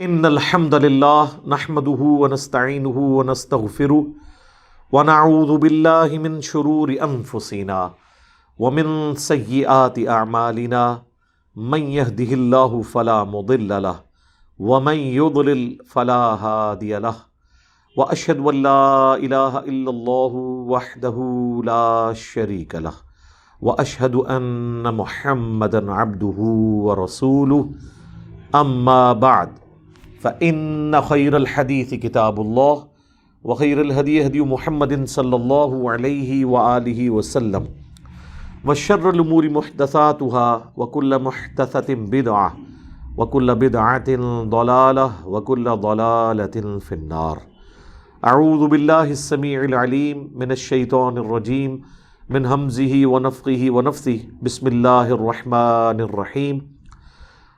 ان الحمد للہ نحمده ونستعینه ونستغفره ونعوذ باللہ من شرور انفسنا ومن سیئات اعمالنا من يهده اللہ فلا مضل له ومن يضلل فلا هادی له واشهد ان لا الہ الا اللہ وحدہ لا شریک له واشهد ان محمدا عبدہ ورسولہ اما بعد فإن خير الحديث كتاب الله وخير الهدي هدي محمد صلى الله عليه وآله وسلم وشر الأمور محدثاتها وكل محدثة بدعة وكل بدعة ضلالة وكل ضلالة في النار. أعوذ بالله السميع العليم من الشيطان الرجيم من همزه ونفخه ونفثه. بسم الله الرحمن الرحيم.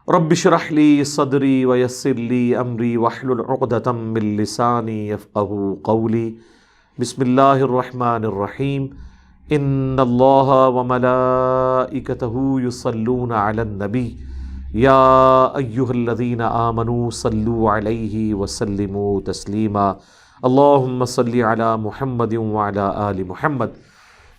رب اشرح لي صدري ويسر لي امري واحلل عقدة من لساني يفقهوا قولي. بسم الله الرحمن الرحيم. ان الله وملائكته يصلون على النبي يا ايها الذين آمنوا صلوا عليه وسلموا تسليما. اللهم صل على محمد وعلى آل محمد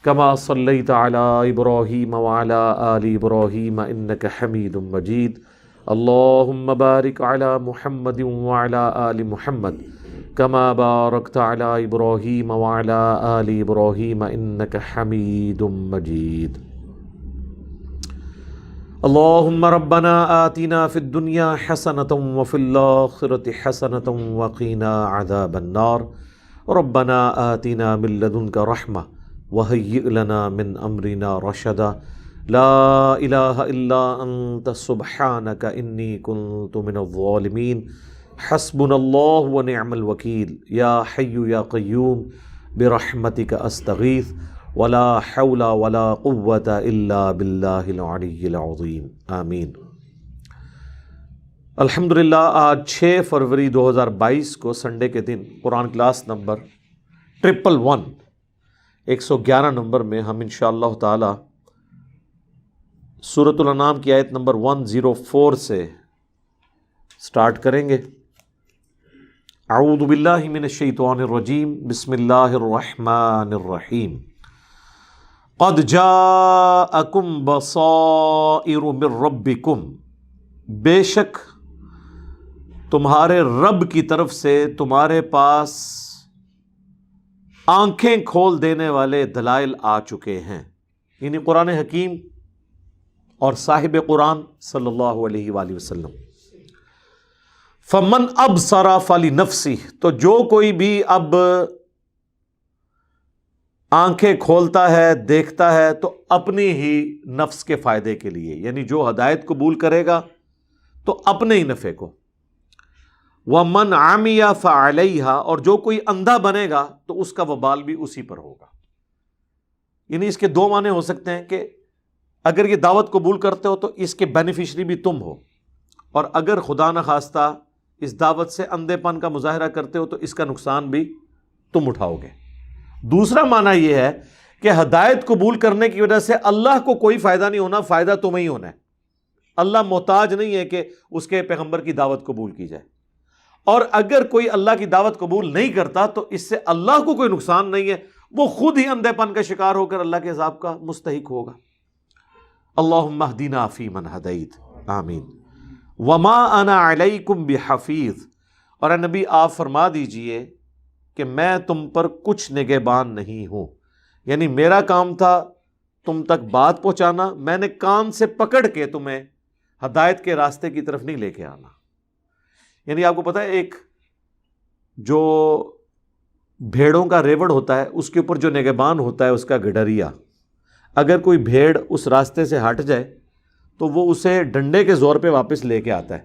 كما صليت على إبراهيم وعلى آل إبراهيم إنك حميد مجيد. اللهم بارك على محمد وعلى آل محمد كما باركت على إبراهيم وعلى آل إبراهيم إنك حميد مجيد. اللهم ربنا آتنا في الدنيا حسنة وفي الآخرة حسنة وقنا عذاب النار. ربنا آتنا من لدنك رحمة وهيئ لنا من امرنا رشدا. لا الہ الا انت سبحانک انی کنت من الظالمین. حسبنا اللہ ونعم الوکیل. یا حی یا قیوم برحمتک استغیث ولا حول ولا قوة الا باللہ العلی العظیم. آمین. الحمدللہ آج 6 فروری 2022 کو سنڈے کے دن قرآن کلاس نمبر 111 نمبر میں ہم انشاءاللہ تعالی سورۃ الانعام کی آیت نمبر 104 سے سٹارٹ کریں گے. اعوذ باللہ من الشیطان الرجیم. بسم اللہ الرحمن الرحیم. قد جاءکم بصائر من ربکم. بے شک تمہارے رب کی طرف سے تمہارے پاس آنکھیں کھول دینے والے دلائل آ چکے ہیں. یعنی قرآن حکیم اور صاحب قرآن صلی اللہ علیہ وآلہ وسلم. فمن ابصر فلنفسہ. تو جو کوئی بھی اب آنکھیں کھولتا ہے دیکھتا ہے تو اپنی ہی نفس کے فائدے کے لیے. یعنی جو ہدایت قبول کرے گا تو اپنے ہی نفع کو. وَمَنْ عَمِيَ فَعَلَيْهَا. اور جو کوئی اندھا بنے گا تو اس کا وبال بھی اسی پر ہوگا. یعنی اس کے دو معنی ہو سکتے ہیں کہ اگر یہ دعوت قبول کرتے ہو تو اس کے بینیفیشری بھی تم ہو، اور اگر خدا نخواستہ اس دعوت سے اندھے پن کا مظاہرہ کرتے ہو تو اس کا نقصان بھی تم اٹھاؤ گے. دوسرا معنی یہ ہے کہ ہدایت قبول کرنے کی وجہ سے اللہ کو کوئی فائدہ نہیں ہونا، فائدہ تمہیں ہی ہونا ہے. اللہ محتاج نہیں ہے کہ اس کے پیغمبر کی دعوت قبول کی جائے. اور اگر کوئی اللہ کی دعوت قبول نہیں کرتا تو اس سے اللہ کو کوئی نقصان نہیں ہے، وہ خود ہی اندھے پن کا شکار ہو کر اللہ کے عذاب کا مستحق ہوگا. اللہم اہدنا فیمن ہدیت. آمین. وما انا علیکم بحفیظ. اور اے نبی آپ فرما دیجئے کہ میں تم پر کچھ نگہبان نہیں ہوں. یعنی میرا کام تھا تم تک بات پہنچانا، میں نے کان سے پکڑ کے تمہیں ہدایت کے راستے کی طرف نہیں لے کے آنا. یعنی آپ کو پتہ ہے ایک جو بھیڑوں کا ریوڑ ہوتا ہے اس کے اوپر جو نگہبان ہوتا ہے اس کا گڈریا، اگر کوئی بھیڑ اس راستے سے ہٹ جائے تو وہ اسے ڈنڈے کے زور پہ واپس لے کے آتا ہے،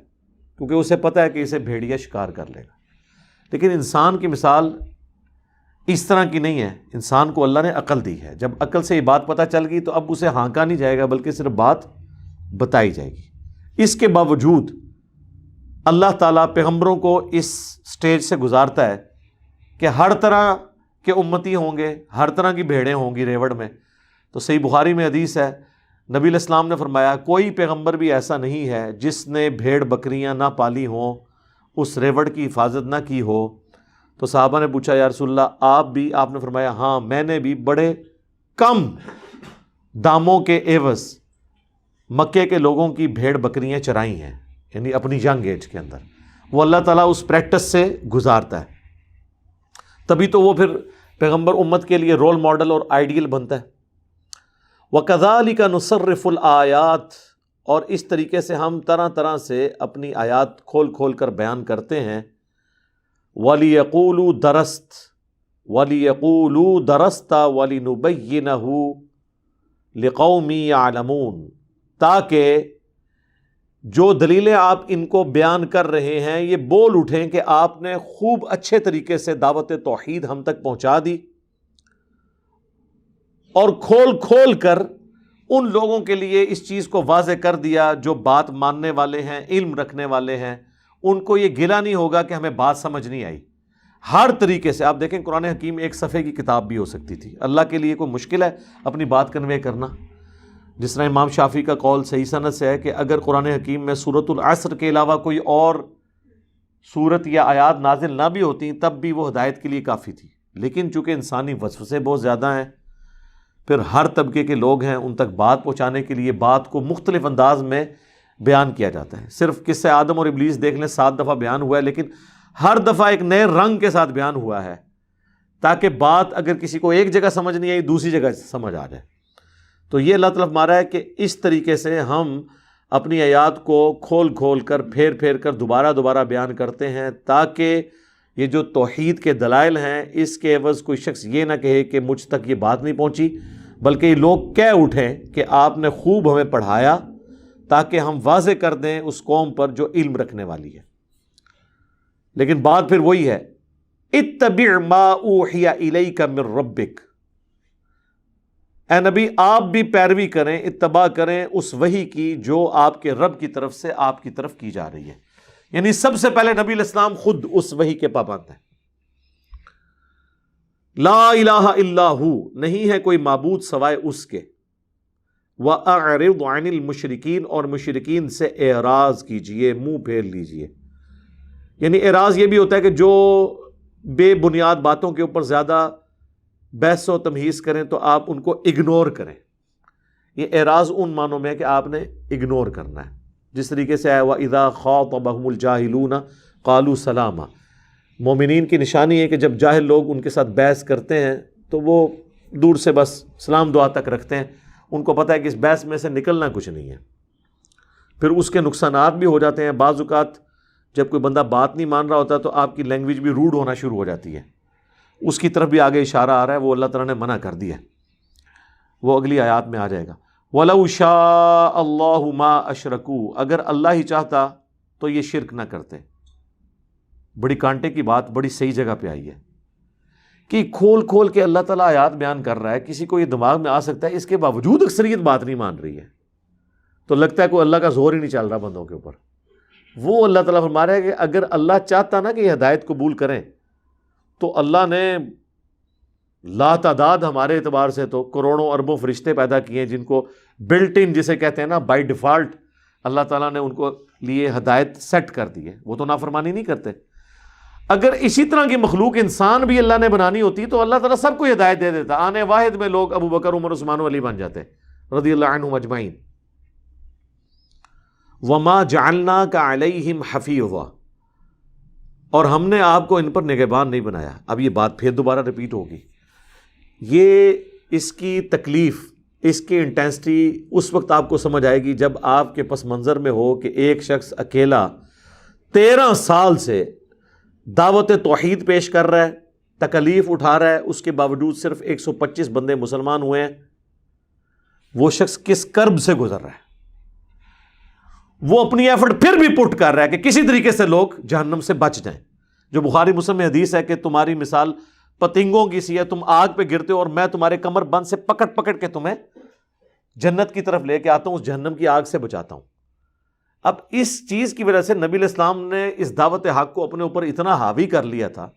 کیونکہ اسے پتہ ہے کہ اسے بھیڑیا شکار کر لے گا. لیکن انسان کی مثال اس طرح کی نہیں ہے. انسان کو اللہ نے عقل دی ہے. جب عقل سے یہ بات پتہ چل گئی تو اب اسے ہانکا نہیں جائے گا بلکہ صرف بات بتائی جائے گی. اس کے باوجود اللہ تعالیٰ پیغمبروں کو اس سٹیج سے گزارتا ہے کہ ہر طرح کے امتی ہوں گے، ہر طرح کی بھیڑیں ہوں گی ریوڑ میں. تو صحیح بخاری میں حدیث ہے، نبی علیہ السلام نے فرمایا کوئی پیغمبر بھی ایسا نہیں ہے جس نے بھیڑ بکریاں نہ پالی ہوں اس ریوڑ کی حفاظت نہ کی ہو؟ تو صحابہ نے پوچھا یا رسول اللہ آپ نے فرمایا ہاں میں نے بھی بڑے کم داموں کے عوض مکے کے لوگوں کی بھیڑ بکریاں چرائی ہیں، یعنی اپنی ینگ ایج کے اندر۔ وہ اللہ تعالیٰ اس پریکٹس سے گزارتا ہے، تبھی تو وہ پھر پیغمبر امت کے لیے رول ماڈل اور آئیڈیل بنتا ہے۔ وَكَذَلِكَ نُصَرِّفُ الْآيَاتِ، اور اس طریقے سے ہم طرح طرح سے اپنی آیات کھول کھول کر بیان کرتے ہیں۔ وَلِيَقُولُوا دَرَسْتَ وَلِيَقُولُوا دَرَسْتَ وَلِنُبَيِّنَهُ لِقَوْمٍ يَعْلَمُونَ، تاکہ جو دلیلیں آپ ان کو بیان کر رہے ہیں یہ بول اٹھیں کہ آپ نے خوب اچھے طریقے سے دعوت توحید ہم تک پہنچا دی، اور کھول کھول کر ان لوگوں کے لیے اس چیز کو واضح کر دیا جو بات ماننے والے ہیں، علم رکھنے والے ہیں، ان کو یہ گلہ نہیں ہوگا کہ ہمیں بات سمجھ نہیں آئی۔ ہر طریقے سے آپ دیکھیں قرآن حکیم ایک صفحے کی کتاب بھی ہو سکتی تھی، اللہ کے لیے کوئی مشکل ہے اپنی بات کنوے کرنا؟ جس طرح امام شافعی کا قول صحیح سند سے ہے کہ اگر قرآن حکیم میں سورۃ العصر کے علاوہ کوئی اور سورت یا آیات نازل نہ بھی ہوتی تب بھی وہ ہدایت کے لیے کافی تھی، لیکن چونکہ انسانی وسوسے بہت زیادہ ہیں، پھر ہر طبقے کے لوگ ہیں، ان تک بات پہنچانے کے لیے بات کو مختلف انداز میں بیان کیا جاتا ہے۔ صرف قصہ آدم اور ابلیس دیکھ لیں 7 دفعہ بیان ہوا ہے، لیکن ہر دفعہ ایک نئے رنگ کے ساتھ بیان ہوا ہے تاکہ بات اگر کسی کو ایک جگہ سمجھ نہیں آئی دوسری جگہ سمجھ آ جائے۔ تو یہ اللہ تعالیٰ فرما رہا ہے کہ اس طریقے سے ہم اپنی آیات کو کھول کھول کر پھیر پھیر کر دوبارہ بیان کرتے ہیں، تاکہ یہ جو توحید کے دلائل ہیں اس کے عوض کوئی شخص یہ نہ کہے کہ مجھ تک یہ بات نہیں پہنچی، بلکہ یہ لوگ کہہ اٹھیں کہ آپ نے خوب ہمیں پڑھایا، تاکہ ہم واضح کر دیں اس قوم پر جو علم رکھنے والی ہے۔ لیکن بات پھر وہی ہے، اتبع ما اوحی الیک من ربک، اے نبی آپ بھی پیروی کریں، اتباع کریں اس وحی کی جو آپ کے رب کی طرف سے آپ کی طرف کی جا رہی ہے۔ یعنی سب سے پہلے نبی علیہ السلام خود اس وحی کے پابند ہیں۔ لا الہ الا ہو، نہیں ہے کوئی معبود سوائے اس کے۔ وَأَعْرِضْ عَنِ الْمُشْرِكِينَ، اور مشرکین سے اعراض کیجئے، منہ پھیر لیجئے۔ یعنی اعراض یہ بھی ہوتا ہے کہ جو بے بنیاد باتوں کے اوپر زیادہ بحث و تمہیز کریں تو آپ ان کو اگنور کریں۔ یہ اعراض ان معنوں میں ہے کہ آپ نے اگنور کرنا ہے، جس طریقے سے آیا وَإِذَا خَاطَبَهُمُ الْجَاهِلُونَ قَالُوا سَلَامًا۔ مومنین کی نشانی ہے کہ جب جاہل لوگ ان کے ساتھ بحث کرتے ہیں تو وہ دور سے بس سلام دعا تک رکھتے ہیں، ان کو پتہ ہے کہ اس بحث میں سے نکلنا کچھ نہیں ہے۔ پھر اس کے نقصانات بھی ہو جاتے ہیں۔ بعض اوقات جب کوئی بندہ بات نہیں مان رہا ہوتا تو آپ کی لینگویج بھی روڈ ہونا شروع ہو جاتی ہے، اس کی طرف بھی آگے اشارہ آ رہا ہے، وہ اللہ تعالیٰ نے منع کر دیا ہے، وہ اگلی آیات میں آ جائے گا۔ وَلَوْ شَاءَ اللَّهُ مَا أَشْرَكُوا، اگر اللہ ہی چاہتا تو یہ شرک نہ کرتے۔ بڑی کانٹے کی بات بڑی صحیح جگہ پہ آئی ہے کہ کھول کھول کے اللہ تعالیٰ آیات بیان کر رہا ہے، کسی کو یہ دماغ میں آ سکتا ہے، اس کے باوجود اکثریت بات نہیں مان رہی ہے، تو لگتا ہے کوئی اللہ کا زور ہی نہیں چل رہا بندوں کے اوپر۔ وہ اللہ تعالیٰ فرما رہا ہے کہ اگر اللہ چاہتا نا کہ یہ ہدایت قبول کریں تو اللہ نے لا تعداد ہمارے اعتبار سے تو کروڑوں اربوں فرشتے پیدا کیے ہیں جن کو بلٹ ان جسے کہتے ہیں نا بائی ڈیفالٹ اللہ تعالیٰ نے ان کو لیے ہدایت سیٹ کر دی ہے، وہ تو نافرمانی نہیں کرتے۔ اگر اسی طرح کی مخلوق انسان بھی اللہ نے بنانی ہوتی تو اللہ تعالیٰ سب کو ہدایت دے دیتا، آنے واحد میں لوگ ابو بکر عمر عثمان و علی بن جاتے رضی اللہ عنہم اجمعین۔ وما جعلناک علیہم حفیظا، اور ہم نے آپ کو ان پر نگہبان نہیں بنایا۔ اب یہ بات پھر دوبارہ ریپیٹ ہوگی، یہ اس کی تکلیف، اس کی انٹینسٹی اس وقت آپ کو سمجھ آئے گی جب آپ کے پس منظر میں ہو کہ ایک شخص اکیلا 13 سال سے دعوت توحید پیش کر رہا ہے، تکلیف اٹھا رہا ہے، اس کے باوجود صرف 125 بندے مسلمان ہوئے ہیں۔ وہ شخص کس کرب سے گزر رہا ہے، وہ اپنی ایفرٹ پھر بھی پٹ کر رہا ہے کہ کسی طریقے سے لوگ جہنم سے بچ جائیں۔ جو بخاری مسلم میں حدیث ہے کہ تمہاری مثال پتنگوں کی سی ہے، تم آگ پہ گرتے ہو اور میں تمہارے کمر بند سے پکڑ کے تمہیں جنت کی طرف لے کے آتا ہوں، اس جہنم کی آگ سے بچاتا ہوں۔ اب اس چیز کی وجہ سے نبی علیہ السلام نے اس دعوت حق کو اپنے اوپر اتنا حاوی کر لیا تھا۔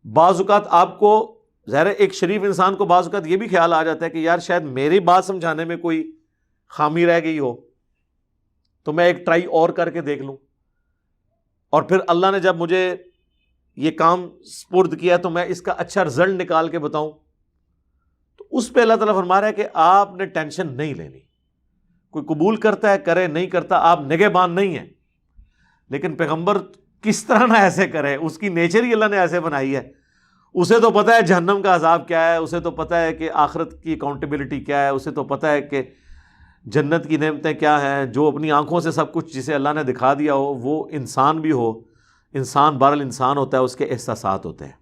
بعض اوقات آپ کو ظاہر ایک شریف انسان کو بعض اوقات یہ بھی خیال آ جاتا ہے کہ یار شاید میری بات سمجھانے میں کوئی خامی رہ گئی ہو تو میں ایک ٹرائی اور کر کے دیکھ لوں۔ اور پھر اللہ نے جب مجھے یہ کام سپرد کیا تو میں اس کا اچھا رزلٹ نکال کے بتاؤں، تو اس پہ اللہ تعالیٰ فرما رہا ہے کہ آپ نے ٹینشن نہیں لینی. کوئی قبول کرتا ہے کرے، نہیں کرتا آپ نگہبان نہیں ہیں. لیکن پیغمبر کس طرح نہ ایسے کرے، اس کی نیچر ہی اللہ نے ایسے بنائی ہے. اسے تو پتہ ہے جہنم کا عذاب کیا ہے، اسے تو پتہ ہے کہ آخرت کی اکاؤنٹیبلٹی کیا ہے، اسے تو پتہ ہے کہ جنت کی نعمتیں کیا ہیں. جو اپنی آنکھوں سے سب کچھ جسے اللہ نے دکھا دیا ہو، وہ انسان بھی ہو، انسان بہرحال انسان ہوتا ہے، اس کے احساسات ہوتے ہیں.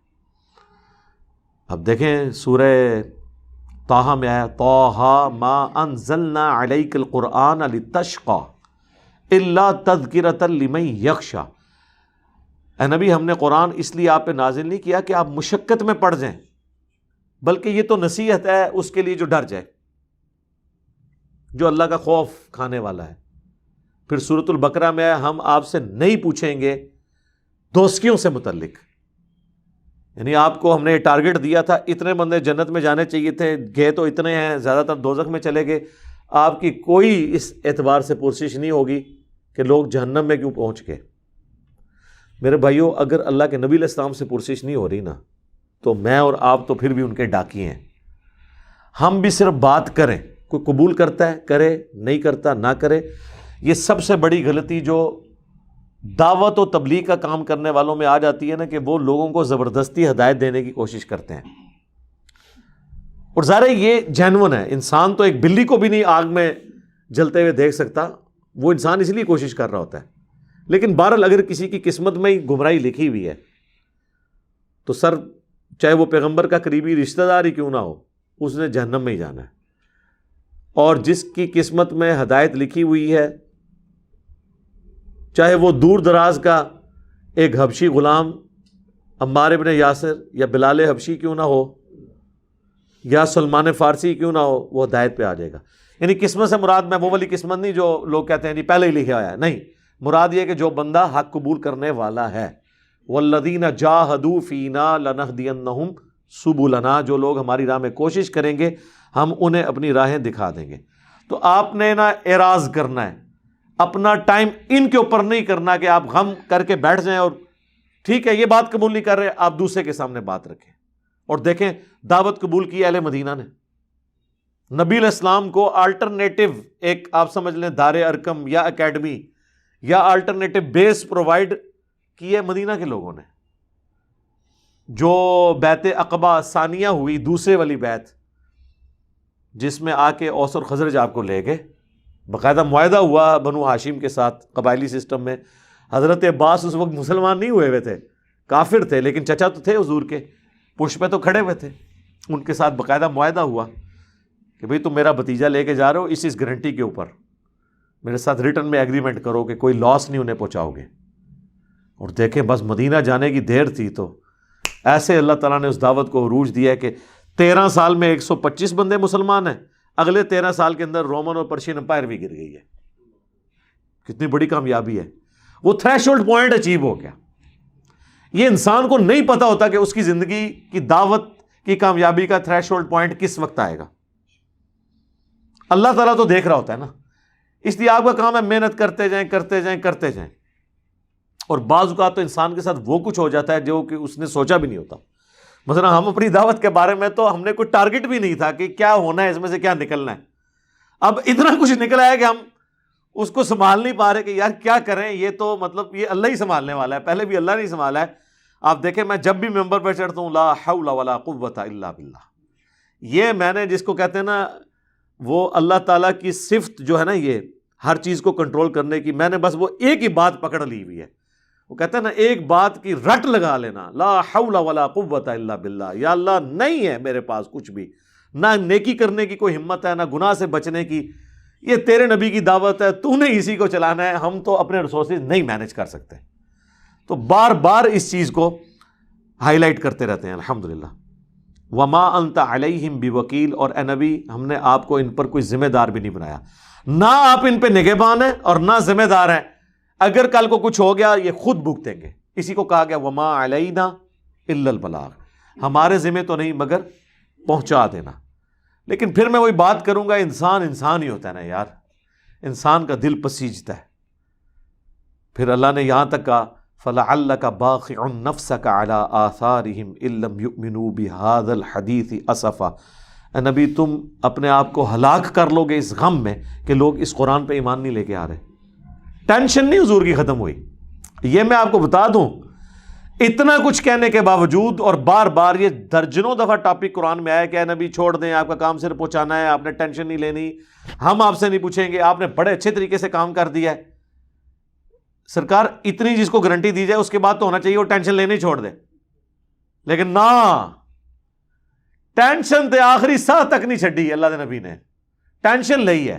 اب دیکھیں سورہ طٰہٰ میں آیا طٰہٰ ما انزلنا علیک القرآن لتشقی الا تذکرۃ لمن یخشی. اے نبی ہم نے قرآن اس لیے آپ پہ نازل نہیں کیا کہ آپ مشقت میں پڑ جائیں، بلکہ یہ تو نصیحت ہے اس کے لیے جو ڈر جائے، جو اللہ کا خوف کھانے والا ہے. پھر سورۃ البقرہ میں ہم آپ سے نہیں پوچھیں گے دوستیوں سے متعلق، یعنی آپ کو ہم نے ٹارگٹ دیا تھا اتنے بندے جنت میں جانے چاہیے تھے، گئے تو اتنے ہیں، زیادہ تر دوزخ میں چلے گئے. آپ کی کوئی اس اعتبار سے پرسش نہیں ہوگی کہ لوگ جہنم میں کیوں پہنچ گئے. میرے بھائیوں، اگر اللہ کے نبی علیہ السلام سے پرسش نہیں ہو رہی نا، تو میں اور آپ تو پھر بھی ان کے ڈاکی ہیں. ہم بھی صرف بات کریں، کوئی قبول کرتا ہے کرے، نہیں کرتا نہ کرے. یہ سب سے بڑی غلطی جو دعوت و تبلیغ کا کام کرنے والوں میں آ جاتی ہے نا، کہ وہ لوگوں کو زبردستی ہدایت دینے کی کوشش کرتے ہیں. اور ظاہر یہ جینون ہے، انسان تو ایک بلی کو بھی نہیں آگ میں جلتے ہوئے دیکھ سکتا، وہ انسان اس لیے کوشش کر رہا ہوتا ہے. لیکن بہرحال اگر کسی کی قسمت میں ہی گمراہی لکھی ہوئی ہے تو سر چاہے وہ پیغمبر کا قریبی رشتہ دار ہی کیوں نہ ہو، اس نے جہنم میں ہی جانا ہے. اور جس کی قسمت میں ہدایت لکھی ہوئی ہے، چاہے وہ دور دراز کا ایک حبشی غلام عمار ابن یاسر یا بلال حبشی کیوں نہ ہو یا سلمان فارسی کیوں نہ ہو، وہ ہدایت پہ آ جائے گا. یعنی قسمت سے مراد میں وہ والی قسمت نہیں جو لوگ کہتے ہیں جی پہلے ہی لکھا ہوا ہے، نہیں، مراد یہ کہ جو بندہ حق قبول کرنے والا ہے. والذین جاہدوا فینا لنہدینہم سبلنا، جو لوگ ہماری راہ میں کوشش کریں گے ہم انہیں اپنی راہیں دکھا دیں گے. تو آپ نے نا اعراض کرنا ہے، اپنا ٹائم ان کے اوپر نہیں کرنا کہ آپ غم کر کے بیٹھ جائیں اور ٹھیک ہے یہ بات قبول نہیں کر رہے، آپ دوسرے کے سامنے بات رکھیں. اور دیکھیں دعوت قبول کی اہل مدینہ نے. نبی علیہ السلام کو آلٹرنیٹو ایک آپ سمجھ لیں دار ارکم یا اکیڈمی یا آلٹرنیٹو بیس پرووائڈ کی ہے مدینہ کے لوگوں نے. جو بیعت عقبہ ثانیہ ہوئی، دوسرے والی بیعت، جس میں آ کے اوس اور خزرج آپ کو لے گئے، باقاعدہ معاہدہ ہوا بنو ہاشم کے ساتھ قبائلی سسٹم میں. حضرت عباس اس وقت مسلمان نہیں ہوئے تھے، کافر تھے، لیکن چچا تو تھے حضور کے، پشت پہ تو کھڑے ہوئے تھے. ان کے ساتھ باقاعدہ معاہدہ ہوا کہ بھئی تم میرا بھتیجا لے کے جا رہے ہو، اس گارنٹی کے اوپر میرے ساتھ ریٹرن میں ایگریمنٹ کرو کہ کوئی لاس نہیں انہیں پہنچاؤ گے. اور دیکھیں بس مدینہ جانے کی دیر تھی تو ایسے اللہ تعالیٰ نے اس دعوت کو عروج دیا ہے کہ 13 سال میں 125 بندے مسلمان ہیں. اگلے 13 سال کے اندر رومن اور پرشین امپائر بھی گر گئی ہے. کتنی بڑی کامیابی ہے. وہ تھریش ہولڈ پوائنٹ اچیو ہو گیا. یہ انسان کو نہیں پتا ہوتا کہ اس کی زندگی کی دعوت کی کامیابی کا تھریش ہولڈ پوائنٹ کس وقت آئے گا. اللہ تعالیٰ تو دیکھ رہا ہوتا ہے نا. اس لیے آپ کا کام ہے محنت کرتے جائیں کرتے جائیں کرتے جائیں. اور بعض اوقات تو انسان کے ساتھ وہ کچھ ہو جاتا ہے جو کہ اس نے سوچا بھی نہیں ہوتا. مثلا ہم اپنی دعوت کے بارے میں تو ہم نے کوئی ٹارگٹ بھی نہیں تھا کہ کیا ہونا ہے، اس میں سے کیا نکلنا ہے. اب اتنا کچھ نکلا ہے کہ ہم اس کو سنبھال نہیں پا رہے کہ یار کیا کریں. یہ تو مطلب یہ اللہ ہی سنبھالنے والا ہے، پہلے بھی اللہ نے سنبھالا ہے. آپ دیکھیں میں جب بھی ممبر پہ چڑھتا ہوں لا حول ولا قوت الا باللہ، یہ میں نے جس کو کہتے ہیں نا وہ اللہ تعالیٰ کی صفت جو ہے نا، یہ ہر چیز کو کنٹرول کرنے کی، میں نے بس وہ ایک ہی بات پکڑ لی ہوئی ہے. وہ کہتے ہیں نا ایک بات کی رٹ لگا لینا، لا حول ولا قوت الا باللہ. یا اللہ نہیں ہے میرے پاس کچھ بھی، نہ نیکی کرنے کی کوئی ہمت ہے، نہ گناہ سے بچنے کی. یہ تیرے نبی کی دعوت ہے، تو نے اسی کو چلانا ہے، ہم تو اپنے ریسورسز نہیں مینج کر سکتے. تو بار بار اس چیز کو ہائی لائٹ کرتے رہتے ہیں. الحمدللہ. وما انت علیہم بوکیل، اور اے نبی ہم نے آپ کو ان پر کوئی ذمہ دار بھی نہیں بنایا. نہ آپ ان پہ نگہبان ہیں اور نہ ذمہ دار ہیں. اگر کل کو کچھ ہو گیا یہ خود بھگتیں گے. اسی کو کہا گیا وما علینا الا البلاغ، ہمارے ذمہ تو نہیں مگر پہنچا دینا. لیکن پھر میں وہی بات کروں گا، انسان انسان ہی ہوتا ہے نا یار، انسان کا دل پسیجتا ہے. پھر اللہ نے یہاں تک کہا فَلَعَلَّكَ بَاخِعٌ نَفْسَكَ عَلَىٰ آثَارِهِمْ إِن لَّمْ يُؤْمِنُوا بِهَٰذَا الْحَدِيثِ أَسَفًا۔ اے نبی تم اپنے آپ کو ہلاک کر لو گے اس غم میں کہ لوگ اس قرآن پہ ایمان نہیں لے کے آ رہے۔ ٹینشن نہیں حضور کی ختم ہوئی۔ یہ میں آپ کو بتا دوں، اتنا کچھ کہنے کے باوجود اور بار بار یہ درجنوں دفعہ ٹاپک قرآن میں آیا کہ اے نبی چھوڑ دیں، آپ کا کام صرف پہنچانا ہے، آپ نے ٹینشن نہیں لینی، ہم آپ سے نہیں پوچھیں گے، آپ نے بڑے اچھے طریقے سے کام کر دیا ہے۔ سرکار اتنی جس کو گارنٹی دی جائے اس کے بعد تو ہونا چاہیے وہ ٹینشن لینے چھوڑ دے، لیکن نہ، ٹینشن تے آخری ساہ تک نہیں چھڈی اللہ دے نبی نے، ٹینشن لئی ہے،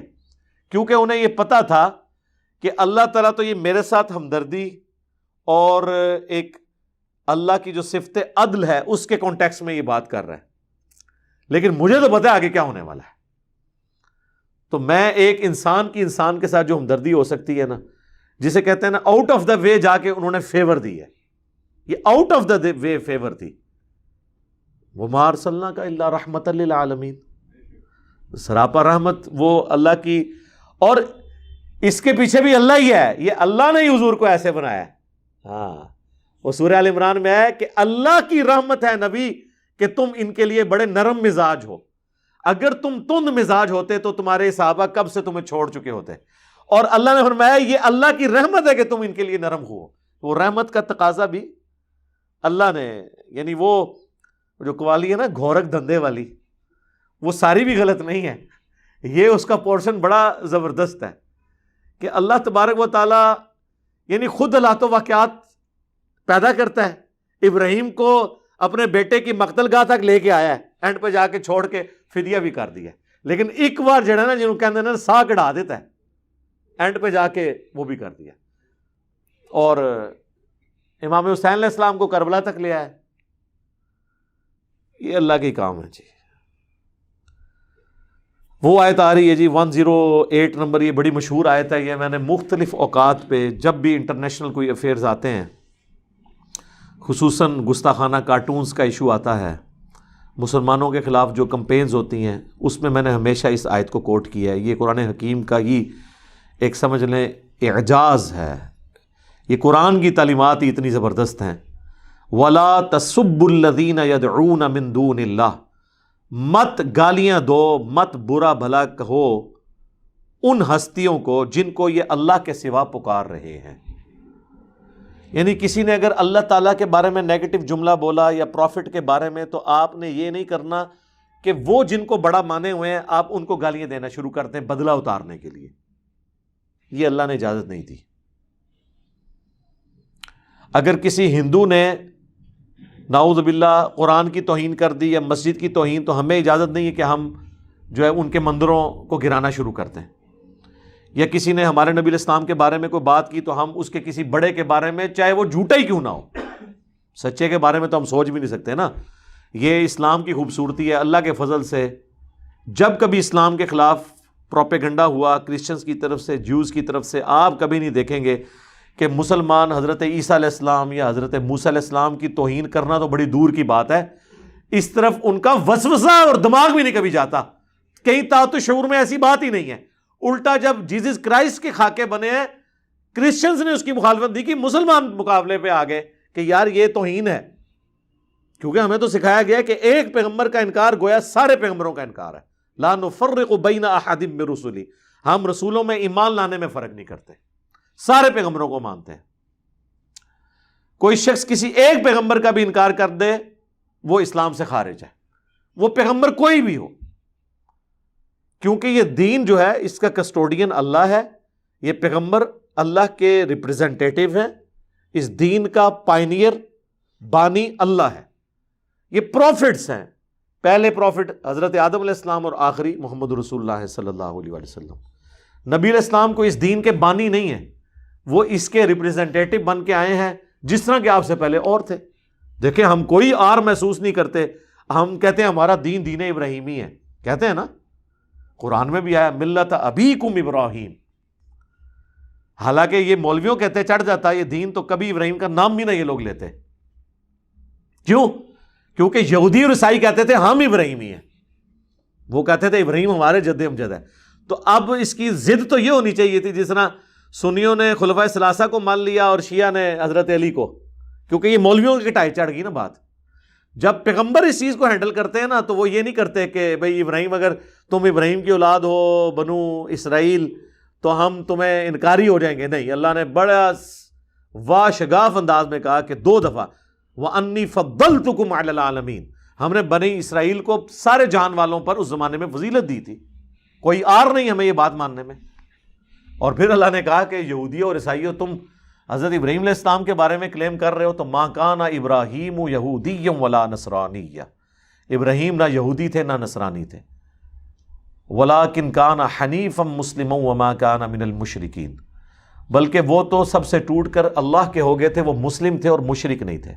کیونکہ انہیں یہ پتا تھا کہ اللہ تعالیٰ تو یہ میرے ساتھ ہمدردی اور ایک اللہ کی جو صفت عدل ہے اس کے کانٹیکس میں یہ بات کر رہا ہے، لیکن مجھے تو پتا ہے آگے کیا ہونے والا ہے۔ تو میں ایک انسان کی انسان کے ساتھ جو ہمدردی ہو سکتی ہے نا، جسے کہتے ہیں نا آؤٹ آف دا وے جا کے انہوں نے فیور دی ہے، یہ out of the way favour تھی۔ وَمَا أَرْسَلْنَاكَ إِلَّا رَحْمَةً لِّلْعَالَمِينَ، سراپا رحمت وہ اللہ کی، اور اس کے پیچھے بھی اللہ ہی ہے، یہ اللہ نے ہی حضور کو ایسے بنایا ہے۔ ہاں، وہ سورہ آل عمران میں ہے کہ اللہ کی رحمت ہے نبی کہ تم ان کے لیے بڑے نرم مزاج ہو، اگر تم تند مزاج ہوتے تو تمہارے صحابہ کب سے تمہیں چھوڑ چکے ہوتے، اور اللہ نے فرمایا یہ اللہ کی رحمت ہے کہ تم ان کے لیے نرم ہو۔ وہ رحمت کا تقاضا بھی اللہ نے، یعنی وہ جو قوالی ہے نا گھورک دھندے والی، وہ ساری بھی غلط نہیں ہے، یہ اس کا پورشن بڑا زبردست ہے کہ اللہ تبارک و تعالی یعنی خود حالات و واقعات پیدا کرتا ہے۔ ابراہیم کو اپنے بیٹے کی مقتل گاہ تک لے کے آیا ہے، اینڈ پہ جا کے چھوڑ کے فدیہ بھی کر دیا، لیکن ایک بار جڑا نا جنہوں کہتے ہیں نا ساہ کڑھا دیتا ہے، اینڈ پہ جا کے وہ بھی کر دیا، اور امام حسین علیہ السلام کو کربلا تک لے آیا۔ یہ اللہ کے کام ہے جی۔ وہ آیت آ رہی ہے جی 108 نمبر، یہ بڑی مشہور آیت ہے، یہ میں نے مختلف اوقات پہ جب بھی انٹرنیشنل کوئی افیئرز آتے ہیں، خصوصاً گستاخانہ کارٹونز کا ایشو آتا ہے، مسلمانوں کے خلاف جو کمپینز ہوتی ہیں، اس میں نے ہمیشہ اس آیت کو کوٹ کیا ہے۔ یہ قرآن حکیم کا ہی ایک سمجھ لیں اعجاز ہے، یہ قرآن کی تعلیمات ہی اتنی زبردست ہیں۔ وَلَا تَسُبُّوا الَّذِينَ يَدْعُونَ مِن دُونِ اللَّهِ، مت گالیاں دو، مت برا بھلا کہو ان ہستیوں کو جن کو یہ اللہ کے سوا پکار رہے ہیں۔ یعنی کسی نے اگر اللہ تعالیٰ کے بارے میں نیگیٹو جملہ بولا یا پروفٹ کے بارے میں، تو آپ نے یہ نہیں کرنا کہ وہ جن کو بڑا مانے ہوئے ہیں آپ ان کو گالیاں دینا شروع کرتے ہیں بدلہ اتارنے کے لیے، یہ اللہ نے اجازت نہیں دی۔ اگر کسی ہندو نے نعوذ باللہ قرآن کی توہین کر دی یا مسجد کی توہین، تو ہمیں اجازت نہیں ہے کہ ہم جو ہے ان کے مندروں کو گرانا شروع کرتے ہیں، یا کسی نے ہمارے نبی علیہ السلام کے بارے میں کوئی بات کی تو ہم اس کے کسی بڑے کے بارے میں، چاہے وہ جھوٹا ہی کیوں نہ ہو، سچے کے بارے میں تو ہم سوچ بھی نہیں سکتے نا۔ یہ اسلام کی خوبصورتی ہے، اللہ کے فضل سے جب کبھی اسلام کے خلاف پروپیگنڈا ہوا کرسچنز کی طرف سے، جیوز کی طرف سے، آپ کبھی نہیں دیکھیں گے کہ مسلمان حضرت عیسیٰ علیہ السلام یا حضرت موسیٰ علیہ السلام کی توہین کرنا تو بڑی دور کی بات ہے، اس طرف ان کا وسوسہ اور دماغ بھی نہیں کبھی جاتا، کہیں تحت شعور میں ایسی بات ہی نہیں ہے۔ الٹا جب جیزس کرائسٹ کے خاکے بنے ہیں، کرسچنز نے اس کی مخالفت دی کہ مسلمان مقابلے پہ آ گئے کہ یار یہ توہین ہے، کیونکہ ہمیں تو سکھایا گیا کہ ایک پیغمبر کا انکار گویا سارے پیغمبروں کا انکار ہے۔ لا نفرق بین احد من رسلی، ہم رسولوں میں ایمان لانے میں فرق نہیں کرتے، سارے پیغمبروں کو مانتے ہیں۔ کوئی شخص کسی ایک پیغمبر کا بھی انکار کر دے وہ اسلام سے خارج ہے، وہ پیغمبر کوئی بھی ہو، کیونکہ یہ دین جو ہے اس کا کسٹوڈین اللہ ہے، یہ پیغمبر اللہ کے ریپریزنٹیٹیو ہیں، اس دین کا پائنیئر بانی اللہ ہے، یہ پروفٹس ہیں، پہلے پروفٹ حضرت آدم علیہ السلام اور آخری محمد رسول اللہ صلی اللہ علیہ وسلم۔ نبی علیہ السلام کو اس دین کے بانی نہیں ہیں، وہ اس کے ریپریزنٹیٹیو بن کے آئے ہیں، جس طرح کہ آپ سے پہلے اور تھے۔ دیکھیں ہم کوئی آر محسوس نہیں کرتے، ہم کہتے ہیں ہمارا دین دین ابراہیمی ہے، کہتے ہیں نا، قرآن میں بھی آیا ملت ابیکم ابراہیم، حالانکہ یہ مولویوں کہتے چڑھ جاتا ہے یہ دین، تو کبھی ابراہیم کا نام بھی نہ یہ لوگ لیتے، کیوں؟ کیونکہ یہودی اور عیسائی کہتے تھے ہم ابراہیمی ہیں، وہ کہتے تھے ابراہیم ہمارے جد امجد ہے۔ تو اب اس کی ضد تو یہ ہونی چاہیے تھی، جس طرح سنیوں نے خلفائے ثلاثہ کو مان لیا اور شیعہ نے حضرت علی کو، کیونکہ یہ مولویوں کی ٹائی چڑھ گئی نا بات۔ جب پیغمبر اس چیز کو ہینڈل کرتے ہیں نا تو وہ یہ نہیں کرتے کہ بھئی ابراہیم، اگر تم ابراہیم کی اولاد ہو بنو اسرائیل تو ہم تمہیں انکاری ہو جائیں گے، نہیں، اللہ نے بڑا واشگاف انداز میں کہا کہ 2 دفعہ وَأَنِّي فَضَّلْتُكُمْ عَلَى الْعَالَمِينَ، ہم نے بنی اسرائیل کو سارے جان والوں پر اس زمانے میں فضیلت دی تھی، کوئی آر نہیں ہمیں یہ بات ماننے میں۔ اور پھر اللہ نے کہا کہ یہودیوں اور عیسائیوں، تم حضرت ابراہیم علیہ السلام کے بارے میں کلیم کر رہے ہو تو مَا كَانَ إِبْرَاهِيمُ يَهُودِيًّا وَلَا نَصْرَانِيًّا، ابراہیم نہ یہودی تھے نہ نصرانی تھے، وَلَٰكِنْ كَانَ حَنِيفًا مُسْلِمًا وَمَا كَانَ مِنَ الْمُشْرِكِينَ، بلکہ وہ تو سب سے ٹوٹ کر اللہ کے ہو گئے تھے، وہ مسلم تھے اور مشرک نہیں تھے۔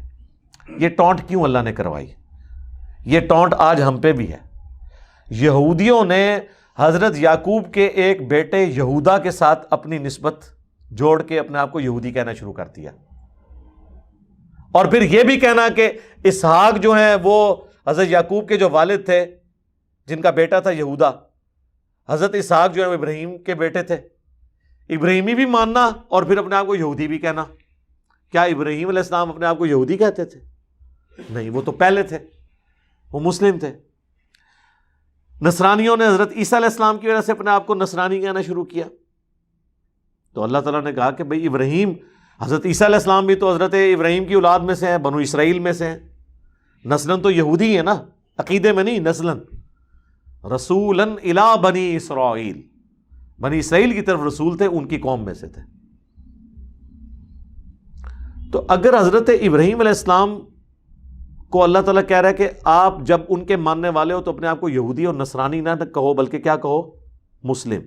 یہ ٹونٹ کیوں اللہ نے کروائی؟ یہ ٹونٹ آج ہم پہ بھی ہے۔ یہودیوں نے حضرت یعقوب کے ایک بیٹے یہودا کے ساتھ اپنی نسبت جوڑ کے اپنے آپ کو یہودی کہنا شروع کر دیا، اور پھر یہ بھی کہنا کہ اسحاق جو ہیں وہ حضرت یعقوب کے جو والد تھے جن کا بیٹا تھا یہودا، حضرت اسحاق جو ہے وہ ابراہیم کے بیٹے تھے، ابراہیمی بھی ماننا اور پھر اپنے آپ کو یہودی بھی کہنا۔ کیا ابراہیم علیہ السلام اپنے آپ کو یہودی کہتے تھے؟ نہیں، وہ تو پہلے تھے، وہ مسلم تھے۔ نصرانیوں نے حضرت عیسیٰ علیہ السلام کی وجہ سے اپنے آپ کو نصرانی کہنا شروع کیا، تو اللہ تعالیٰ نے کہا کہ بھئی ابراہیم، حضرت عیسیٰ علیہ السلام بھی تو حضرت ابراہیم کی اولاد میں سے ہیں، بنو اسرائیل میں سے ہیں، نسلاً تو یہودی ہیں نا، عقیدے میں نہیں، نسلاً۔ رسولاً الی بنی اسرائیل، بنی اسرائیل کی طرف رسول تھے، ان کی قوم میں سے تھے۔ تو اگر حضرت ابراہیم علیہ السلام کو اللہ تعالیٰ کہہ رہا ہے کہ آپ جب ان کے ماننے والے ہو تو اپنے آپ کو یہودی اور نصرانی نہ کہو، بلکہ کیا کہو؟ مسلم،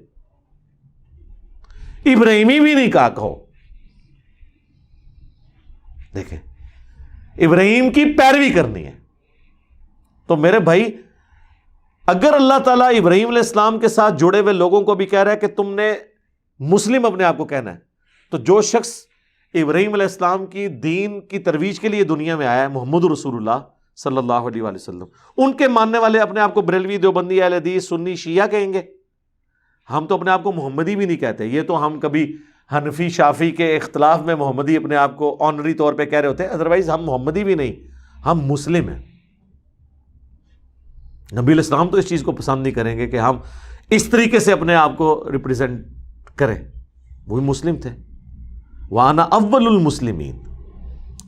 ابراہیمی بھی نہیں کہو۔ دیکھیں، ابراہیم کی پیروی کرنی ہے تو میرے بھائی، اگر اللہ تعالیٰ ابراہیم علیہ السلام کے ساتھ جڑے ہوئے لوگوں کو بھی کہہ رہا ہے کہ تم نے مسلم اپنے آپ کو کہنا ہے، تو جو شخص ابراہیم علیہ السلام کی دین کی ترویج کے لیے دنیا میں آیا ہے، محمد رسول اللہ صلی اللہ علیہ وآلہ وسلم، ان کے ماننے والے اپنے آپ کو بریلوی، دیوبندی، اہل حدیث، سنی، شیعہ کہیں گے؟ ہم تو اپنے آپ کو محمدی بھی نہیں کہتے، یہ تو ہم کبھی حنفی شافی کے اختلاف میں محمدی اپنے آپ کو آنری طور پہ کہہ رہے ہوتے ہیں، ادروائز ہم محمدی بھی نہیں، ہم مسلم ہیں۔ نبی علیہ السلام تو اس چیز کو پسند نہیں کریں گے کہ ہم اس طریقے سے اپنے آپ کو ریپریزنٹ کریں، وہی مسلم تھے۔ وَأَنَا أَوَّلُ الْمُسْلِمِينَ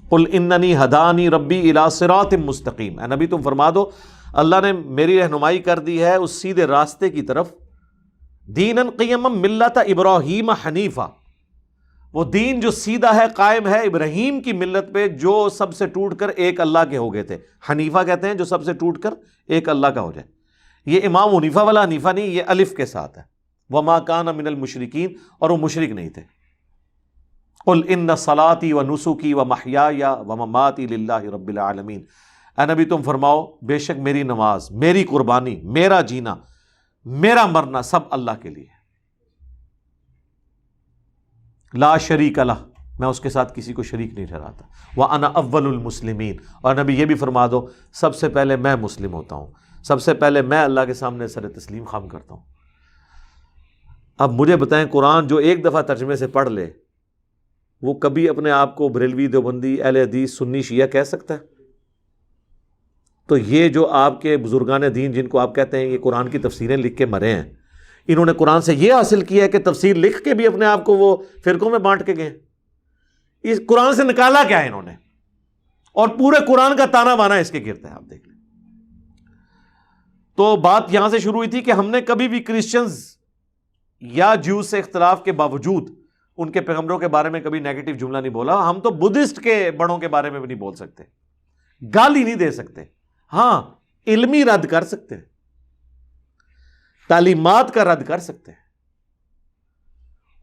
قُلْ إِنَّنِي هَدَانِي رَبِّي إِلَىٰ صِرَاطٍ مُسْتَقِيمٍ، اے نبی تم فرما دو اللہ نے میری رہنمائی کر دی ہے اس سیدھے راستے کی طرف، دیناً قیما ملت ابراہیم حنیفا، وہ دین جو سیدھا ہے، قائم ہے ابراہیم کی ملت پہ، جو سب سے ٹوٹ کر ایک اللہ کے ہو گئے تھے۔ حنیفہ کہتے ہیں جو سب سے ٹوٹ کر ایک اللہ کا ہو جائے۔ یہ امام حنیفہ والا حنیفہ نہیں، یہ الف کے ساتھ ہے، وَمَا كَانَ مِنَ الْمُشْرِكِينَ، اور وہ مشرک نہیں تھے۔ قُلْ إِنَّ صَلَاتِي وَنُسُكِي وَمَحْيَايَ وَمَمَاتِي لِلَّهِ رَبِّ الْعَالَمِينَ، اے نبی تم فرماؤ بے شک میری نماز، میری قربانی، میرا جینا، میرا مرنا سب اللہ کے لیے، لا شریک لہ، میں اس کے ساتھ کسی کو شریک نہیں ٹھہراتا۔ وَأَنَا أَوَّلُ الْمُسْلِمِينَ، اور نبی یہ بھی فرما دو سب سے پہلے میں مسلم ہوتا ہوں، سب سے پہلے میں اللہ کے سامنے سر تسلیم خم کرتا ہوں۔ اب مجھے بتائیں، قرآن جو ایک دفعہ ترجمے سے پڑھ لے وہ کبھی اپنے آپ کو بریلوی، دیوبندی، اہل حدیث، سنی، شیعہ کہہ سکتا ہے؟ تو یہ جو آپ کے بزرگان دین جن کو آپ کہتے ہیں یہ قرآن کی تفسیریں لکھ کے مرے ہیں، انہوں نے قرآن سے یہ حاصل کیا ہے کہ تفسیر لکھ کے بھی اپنے آپ کو وہ فرقوں میں بانٹ کے گئے۔ اس قرآن سے نکالا کیا ہے انہوں نے، اور پورے قرآن کا تانا بانا اس کے گرد ہے، آپ دیکھ لیں۔ تو بات یہاں سے شروع ہوئی تھی کہ ہم نے کبھی بھی کرسچنز یا جیوز سے اختلاف کے باوجود ان کے پیغمبروں کے بارے میں کبھی نیگیٹو جملہ نہیں بولا۔ ہم تو بدھسٹ کے بڑوں کے بارے میں بھی نہیں بول سکتے، گالی نہیں دے سکتے، ہاں علمی رد کر سکتے ہیں، تعلیمات کا رد کر سکتے ہیں،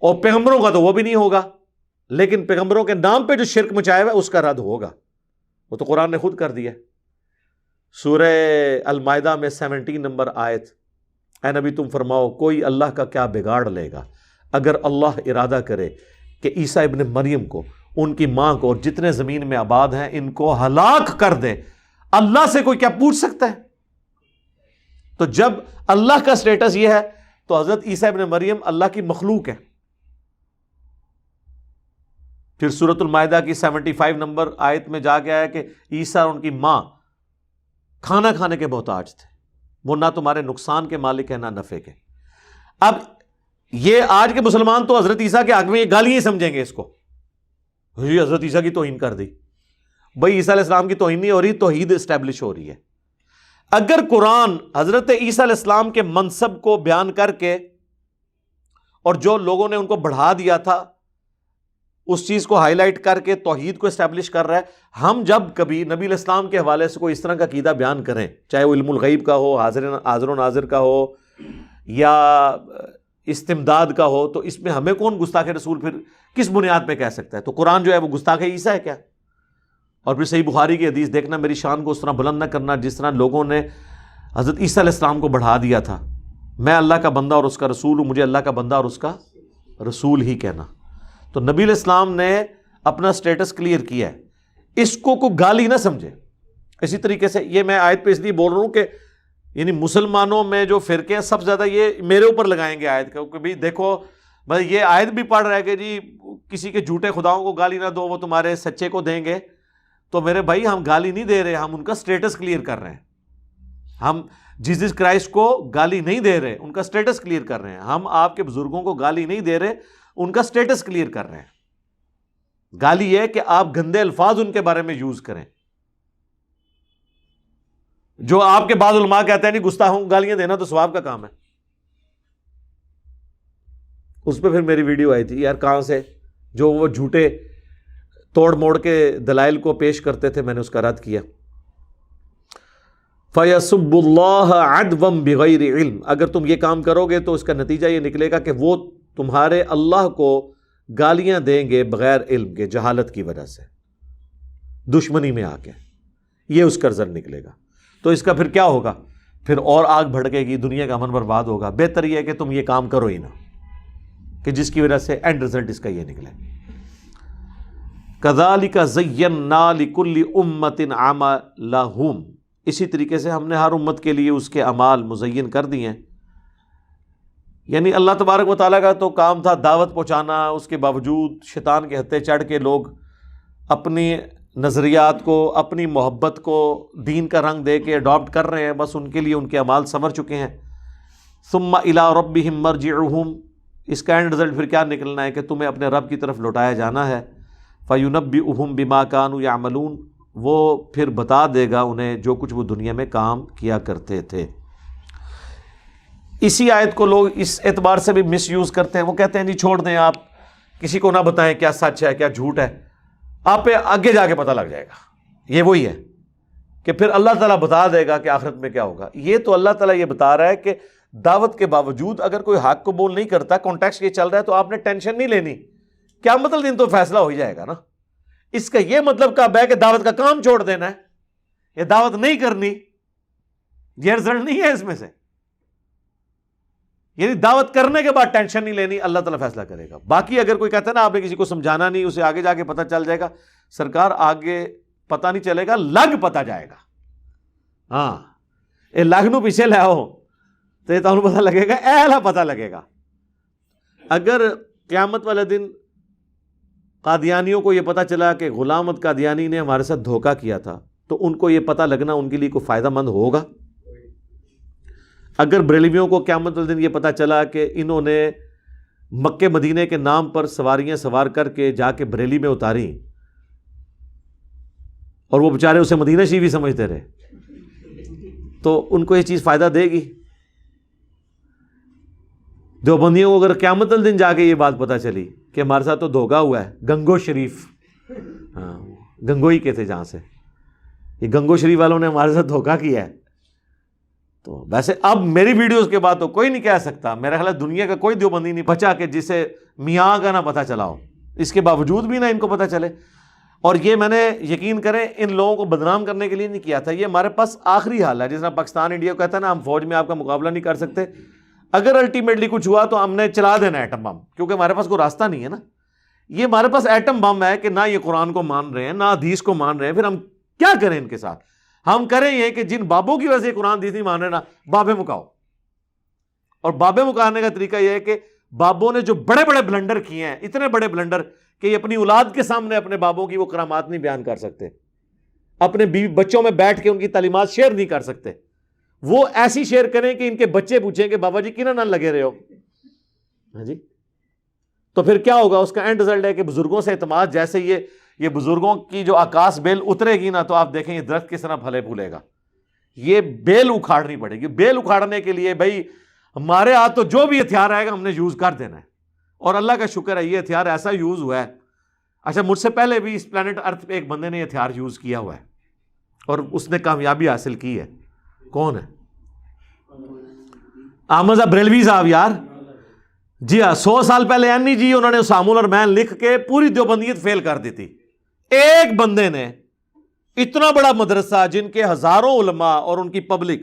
اور پیغمبروں کا تو وہ بھی نہیں ہوگا، لیکن پیغمبروں کے نام پہ جو شرک مچایا ہوا ہے اس کا رد ہوگا، وہ تو قرآن نے خود کر دیا۔ سورہ المائدہ میں 17 نمبر آیت، اے نبی تم فرماؤ کوئی اللہ کا کیا بگاڑ لے گا اگر اللہ ارادہ کرے کہ عیسیٰ ابن مریم کو، ان کی ماں کو اور جتنے زمین میں آباد ہیں ان کو ہلاک کر دے، اللہ سے کوئی کیا پوچھ سکتا ہے؟ تو جب اللہ کا سٹیٹس یہ ہے تو حضرت عیسیٰ ابن مریم اللہ کی مخلوق ہے، پھر سورۃ المائدہ کی 75 نمبر آیت میں جا کے آیا کہ عیسیٰ اور ان کی ماں کھانا کھانے کے محتاج تھے، وہ نہ تمہارے نقصان کے مالک ہیں نہ نفع کے۔ اب یہ آج کے مسلمان تو حضرت عیسیٰ کے حق میں یہ گالیاں ہی سمجھیں گے اس کو، یہ حضرت عیسیٰ کی توہین کر دی۔ بھائی عیسیٰ علیہ السلام کی توہین نہیں ہو رہی، توحید اسٹیبلش ہو رہی ہے۔ اگر قرآن حضرت عیسیٰ علیہ السلام کے منصب کو بیان کر کے اور جو لوگوں نے ان کو بڑھا دیا تھا اس چیز کو ہائی لائٹ کر کے توحید کو اسٹیبلش کر رہا ہے، ہم جب کبھی نبی علیہ السلام کے حوالے سے کوئی اس طرح کا عقیدہ بیان کریں، چاہے وہ علم الغیب کا ہو، حاضر و ناظر کا ہو، یا استمداد کا ہو، تو اس میں ہمیں کون گستاخ رسول پھر کس بنیاد پہ کہہ سکتا ہے؟ تو قرآن جو ہے وہ گستاخ عیسیٰ ہے کیا؟ اور پھر صحیح بخاری کی حدیث دیکھنا، میری شان کو اس طرح بلند نہ کرنا جس طرح لوگوں نے حضرت عیسیٰ علیہ السلام کو بڑھا دیا تھا۔ میں اللہ کا بندہ اور اس کا رسول ہوں، مجھے اللہ کا بندہ اور اس کا رسول ہی کہنا۔ تو نبی علیہ السلام نے اپنا سٹیٹس کلیئر کیا ہے، اس کو کوئی گالی نہ سمجھے۔ اسی طریقے سے یہ میں آیت پہ اس لیے بول رہا ہوں کہ یعنی مسلمانوں میں جو فرقے ہیں سب سے زیادہ یہ میرے اوپر لگائیں گے آیت کا، کہ بھائی دیکھو بھائی یہ آیت بھی پڑھ رہا ہے کہ جی کسی کے جھوٹے خداؤں کو گالی نہ دو، وہ تمہارے سچے کو دیں گے۔ تو میرے بھائی ہم گالی نہیں دے رہے، ہم ان کا سٹیٹس کلیئر کر رہے ہیں۔ ہم جیسس کرائسٹ کو گالی نہیں دے رہے، ان کا سٹیٹس کلیئر کر رہے ہیں۔ ہم آپ کے بزرگوں کو گالی نہیں دے رہے، ان کا سٹیٹس کلیئر کر رہے ہیں۔ گالی یہ ہے کہ آپ گندے الفاظ ان کے بارے میں یوز کریں۔ جو آپ کے بعض علماء کہتے ہیں نہیں گستاخوں کو گالیاں دینا تو ثواب کا کام ہے، اس پہ پھر میری ویڈیو آئی تھی، یار کہاں سے جو وہ جھوٹے توڑ موڑ کے دلائل کو پیش کرتے تھے، میں نے اس کا رد کیا۔ فَيَسُبُّ اللَّهَ عَدْوًا بِغَيْرِ عِلْمٍ، اگر تم یہ کام کرو گے تو اس کا نتیجہ یہ نکلے گا کہ وہ تمہارے اللہ کو گالیاں دیں گے بغیر علم کے، جہالت کی وجہ سے، دشمنی میں آ کے، یہ اس کا رزلٹ نکلے گا۔ تو اس کا پھر کیا ہوگا؟ پھر اور آگ بھڑکے گی، دنیا کا امن برباد ہوگا۔ بہتر یہ ہے کہ تم یہ کام کرو ہی نہ، کہ جس کی وجہ سے اینڈ رزلٹ اس کا یہ نکلے۔ كَذَلِكَ زَيَّنَّا لِكُلِّ أُمَّةٍ عَمَلَهُمْ، اسی طریقے سے ہم نے ہر امت کے لیے اس کے اعمال مزین کر دیے ہیں۔ یعنی اللہ تبارک و تعالیٰ کا تو کام تھا دعوت پہنچانا، اس کے باوجود شیطان کے ہتھے چڑھ کے لوگ اپنی نظریات کو، اپنی محبت کو دین کا رنگ دے کے اڈاپٹ کر رہے ہیں، بس ان کے لیے ان کے اعمال سنور چکے ہیں۔ ثم الی ربہم مرجعہم، اس کا اینڈ رزلٹ پھر کیا نکلنا ہے کہ تمہیں اپنے رب کی طرف لوٹایا جانا ہے۔ فینبئہم بما کانوا یعملون، وہ پھر بتا دے گا انہیں جو کچھ وہ دنیا میں کام کیا کرتے تھے۔ اسی آیت کو لوگ اس اعتبار سے بھی مس یوز کرتے ہیں، وہ کہتے ہیں جی چھوڑ دیں، آپ کسی کو نہ بتائیں کیا سچ ہے کیا جھوٹ ہے، آپ پہ آگے جا کے پتہ لگ جائے گا۔ یہ وہی ہے کہ پھر اللہ تعالیٰ بتا دے گا کہ آخرت میں کیا ہوگا۔ یہ تو اللہ تعالیٰ یہ بتا رہا ہے کہ دعوت کے باوجود اگر کوئی حق قبول نہیں کرتا، کانٹیکسٹ یہ چل رہا ہے، تو آپ نے ٹینشن نہیں لینی، کیا مطلب دن تو فیصلہ ہو ہی جائے گا نا۔ اس کا یہ مطلب کب ہے کہ دعوت کا کام چھوڑ دینا ہے، یہ دعوت نہیں کرنی، یہ رزلٹ نہیں ہے اس میں سے۔ یعنی دعوت کرنے کے بعد ٹینشن نہیں لینی، اللہ تعالیٰ فیصلہ کرے گا۔ باقی اگر کوئی کہتا ہے نا آپ نے کسی کو سمجھانا نہیں، اسے آگے جا کے پتہ چل جائے گا، سرکار آگے پتہ نہیں چلے گا، لگ پتہ جائے گا۔ ہاں یہ لگ نو پیچھے لے آؤ تو یہ تمہیں پتہ لگے گا، اہلا پتہ لگے گا۔ اگر قیامت والے دن قادیانیوں کو یہ پتہ چلا کہ غلام احمد قادیانی نے ہمارے ساتھ دھوکہ کیا تھا، تو ان کو یہ پتہ لگنا ان کے لیے کوئی فائدہ مند ہوگا؟ اگر بریلویوں کو قیامت والے دن یہ پتہ چلا کہ انہوں نے مکے مدینے کے نام پر سواریاں سوار کر کے جا کے بریلی میں اتاری، اور وہ بیچارے اسے مدینہ شریف ہی سمجھتے رہے، تو ان کو یہ چیز فائدہ دے گی؟ دیوبندیوں کو اگر قیامت والے دن جا کے یہ بات پتہ چلی کہ ہمارے ساتھ تو دھوکہ ہوا ہے، گنگو شریف، ہاں گنگوئی کے تھے جہاں سے، یہ گنگو شریف والوں نے ہمارے ساتھ دھوکہ کیا ہے، تو ویسے اب میری ویڈیوز کے بعد تو کوئی نہیں کہہ سکتا، میرا خیال ہے دنیا کا کوئی دیوبندی نہیں بچا کہ جسے میاں کا نہ پتہ چلا ہو، اس کے باوجود بھی نہ ان کو پتہ چلے۔ اور یہ میں نے یقین کریں ان لوگوں کو بدنام کرنے کے لیے نہیں کیا تھا، یہ ہمارے پاس آخری حال ہے، جس طرح پاکستان انڈیا کو کہتا ہے نا ہم فوج میں آپ کا مقابلہ نہیں کر سکتے، اگر الٹیمیٹلی کچھ ہوا تو ہم نے چلا دینا ایٹم بم، کیونکہ ہمارے پاس کوئی راستہ نہیں ہے نا۔ یہ ہمارے پاس ایٹم بم ہے کہ نہ یہ قرآن کو مان رہے ہیں نہ حدیث کو مان رہے ہیں، پھر ہم کیا کریں ان کے ساتھ؟ ہم کریں یہ کہ جن بابوں کی وجہ سے قرآن حدیث نہیں مان رہے نا، بابے مکاؤ۔ اور بابے مکانے کا طریقہ یہ ہے کہ بابوں نے جو بڑے بڑے بلنڈر کیے ہیں، اتنے بڑے بلنڈر کہ یہ اپنی اولاد کے سامنے اپنے بابوں کی وہ کرامات نہیں بیان کر سکتے، اپنے بیوی بچوں میں بیٹھ کے ان کی تعلیمات شیئر نہیں کر سکتے، وہ ایسی شیئر کریں کہ ان کے بچے پوچھیں کہ بابا جی کنا نہ لگے رہے ہو. ہاں جی، تو پھر کیا ہوگا؟ اس کا اینڈ رزلٹ ہے کہ بزرگوں سے اعتماد، جیسے یہ بزرگوں کی جو آکاش بیل اترے گی نا، تو آپ دیکھیں یہ درخت کس طرح پھلے پھولے گا. یہ بیل اکھاڑنی پڑے گی. بیل اکھاڑنے کے لیے بھائی ہمارے ہاتھ تو جو بھی ہتھیار آئے گا ہم نے یوز کر دینا ہے، اور اللہ کا شکر ہے یہ ہتھیار ایسا یوز ہوا ہے. اچھا، مجھ سے پہلے بھی اس پلانٹ ارتھ پہ ایک بندے نے یہ ہتھیار یوز کیا ہوا ہے اور اس نے کامیابی حاصل کی ہے. کون ہے؟ احمد بریلوی صاحب یار. جی ہاں، 100 سال پہلے این ای جی انہوں نے اسام الرحمن لکھ کے پوری دیوبندیت فیل کر دی تھی. ایک بندے نے اتنا بڑا مدرسہ جن کے ہزاروں علماء اور ان کی پبلک،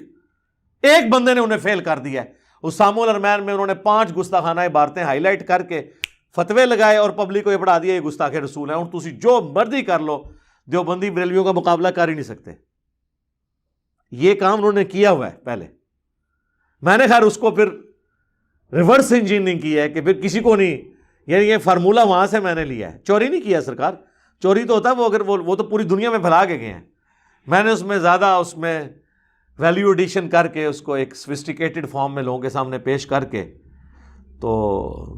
ایک بندے نے انہیں فیل کر دیا ہے. اسام الرحمن میں انہوں نے 5 گستاخانہ عبارتیں ہائی لائٹ کر کے فتوے لگائے اور پبلک کو یہ پڑھا دیا یہ گستاخ رسول ہے. اور تسی جو مرضی کر لو، دیوبندی بریلویوں کا مقابلہ کر ہی نہیں سکتے. یہ کام انہوں نے کیا ہوا ہے پہلے. میں نے خیر اس کو پھر ریورس انجینئرنگ کی ہے کہ پھر کسی کو نہیں، یعنی یہ فارمولہ وہاں سے میں نے لیا ہے. چوری نہیں کیا سرکار، چوری تو ہوتا ہے وہ اگر وہ تو پوری دنیا میں پھیلا کے گئے ہیں. میں نے اس میں زیادہ اس میں ویلیو ایڈیشن کر کے اس کو ایک سفسٹیکیٹڈ فارم میں لوگوں کے سامنے پیش کر کے، تو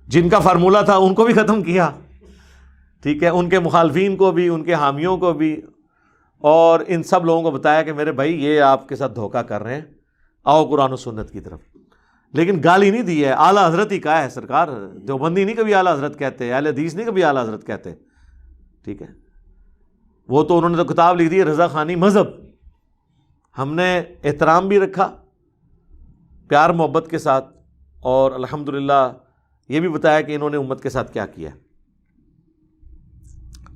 جن کا فارمولہ تھا ان کو بھی ختم کیا، ٹھیک ہے، ان کے مخالفین کو بھی، ان کے حامیوں کو بھی، اور ان سب لوگوں کو بتایا کہ میرے بھائی یہ آپ کے ساتھ دھوکہ کر رہے ہیں، آؤ قرآن و سنت کی طرف. لیکن گالی نہیں دی ہے، اعلیٰ حضرت ہی کہا ہے سرکار. دیوبندی نہیں کبھی اعلیٰ حضرت کہتے، اہل حدیث نہیں کبھی اعلیٰ حضرت کہتے، ٹھیک ہے. وہ تو انہوں نے تو کتاب لکھ دی ہے رضا خانی مذہب. ہم نے احترام بھی رکھا پیار محبت کے ساتھ، اور الحمدللہ یہ بھی بتایا کہ انہوں نے امت کے ساتھ کیا کیا.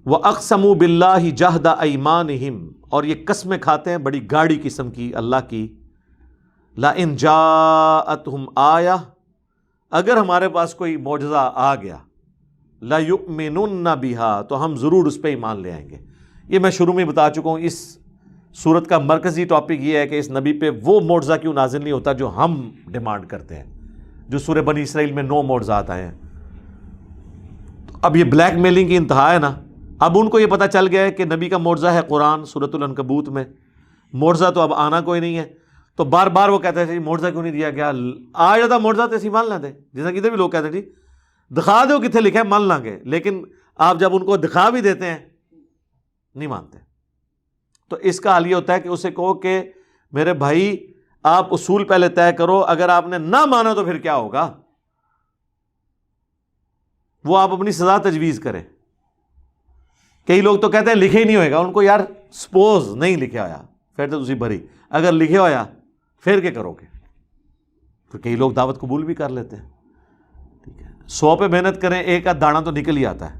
وَأَقْسَمُوا بِاللَّهِ جَهْدَ أَيْمَانِهِمْ، اور یہ قسمیں کھاتے ہیں بڑی گاڑی قسم کی اللہ کی. لَإِنْ جَاءَتْهُمْ آیَةٌ، اگر ہمارے پاس کوئی معجزہ آ گیا، لَيُؤْمِنُنَّ بِهَا، تو ہم ضرور اس پہ ایمان لے آئیں گے. یہ میں شروع میں بتا چکا ہوں، اس صورت کا مرکزی ٹاپک یہ ہے کہ اس نبی پہ وہ معجزہ کیوں نازل نہیں ہوتا جو ہم ڈیمانڈ کرتے ہیں، جو سورہ بنی اسرائیل میں 9 معجزات آئے ہیں. اب یہ بلیک میلنگ کی انتہا ہے نا. اب ان کو یہ پتہ چل گیا ہے کہ نبی کا معجزہ ہے قرآن سورۃ العنکبوت میں، معجزہ تو اب آنا کوئی نہیں ہے. تو بار بار وہ کہتے ہیں معجزہ کیوں نہیں دیا گیا، آ جاتا معجزہ تو اسی مان لیتے، جیسا کہ ادھر بھی لوگ کہتے ہیں جی دکھا دو کتنے لکھا ہے مان لیں گے، لیکن آپ جب ان کو دکھا بھی دیتے ہیں نہیں مانتے. تو اس کا حل یہ ہوتا ہے کہ اسے کہو کہ میرے بھائی آپ اصول پہلے طے کرو، اگر آپ نے نہ مانا تو پھر کیا ہوگا، وہ آپ اپنی سزا تجویز کریں. کئی لوگ تو کہتے ہیں لکھے ہی نہیں ہوئے گا، ان کو یار سپوز نہیں لکھا ہویا پھر تو تسی بری، اگر لکھے ہویا پھر کیا کرو گے. تو کئی لوگ دعوت قبول بھی کر لیتے ہیں، ٹھیک ہے. 100 پہ محنت کریں، ایک آدھ دانا تو نکل ہی آتا ہے.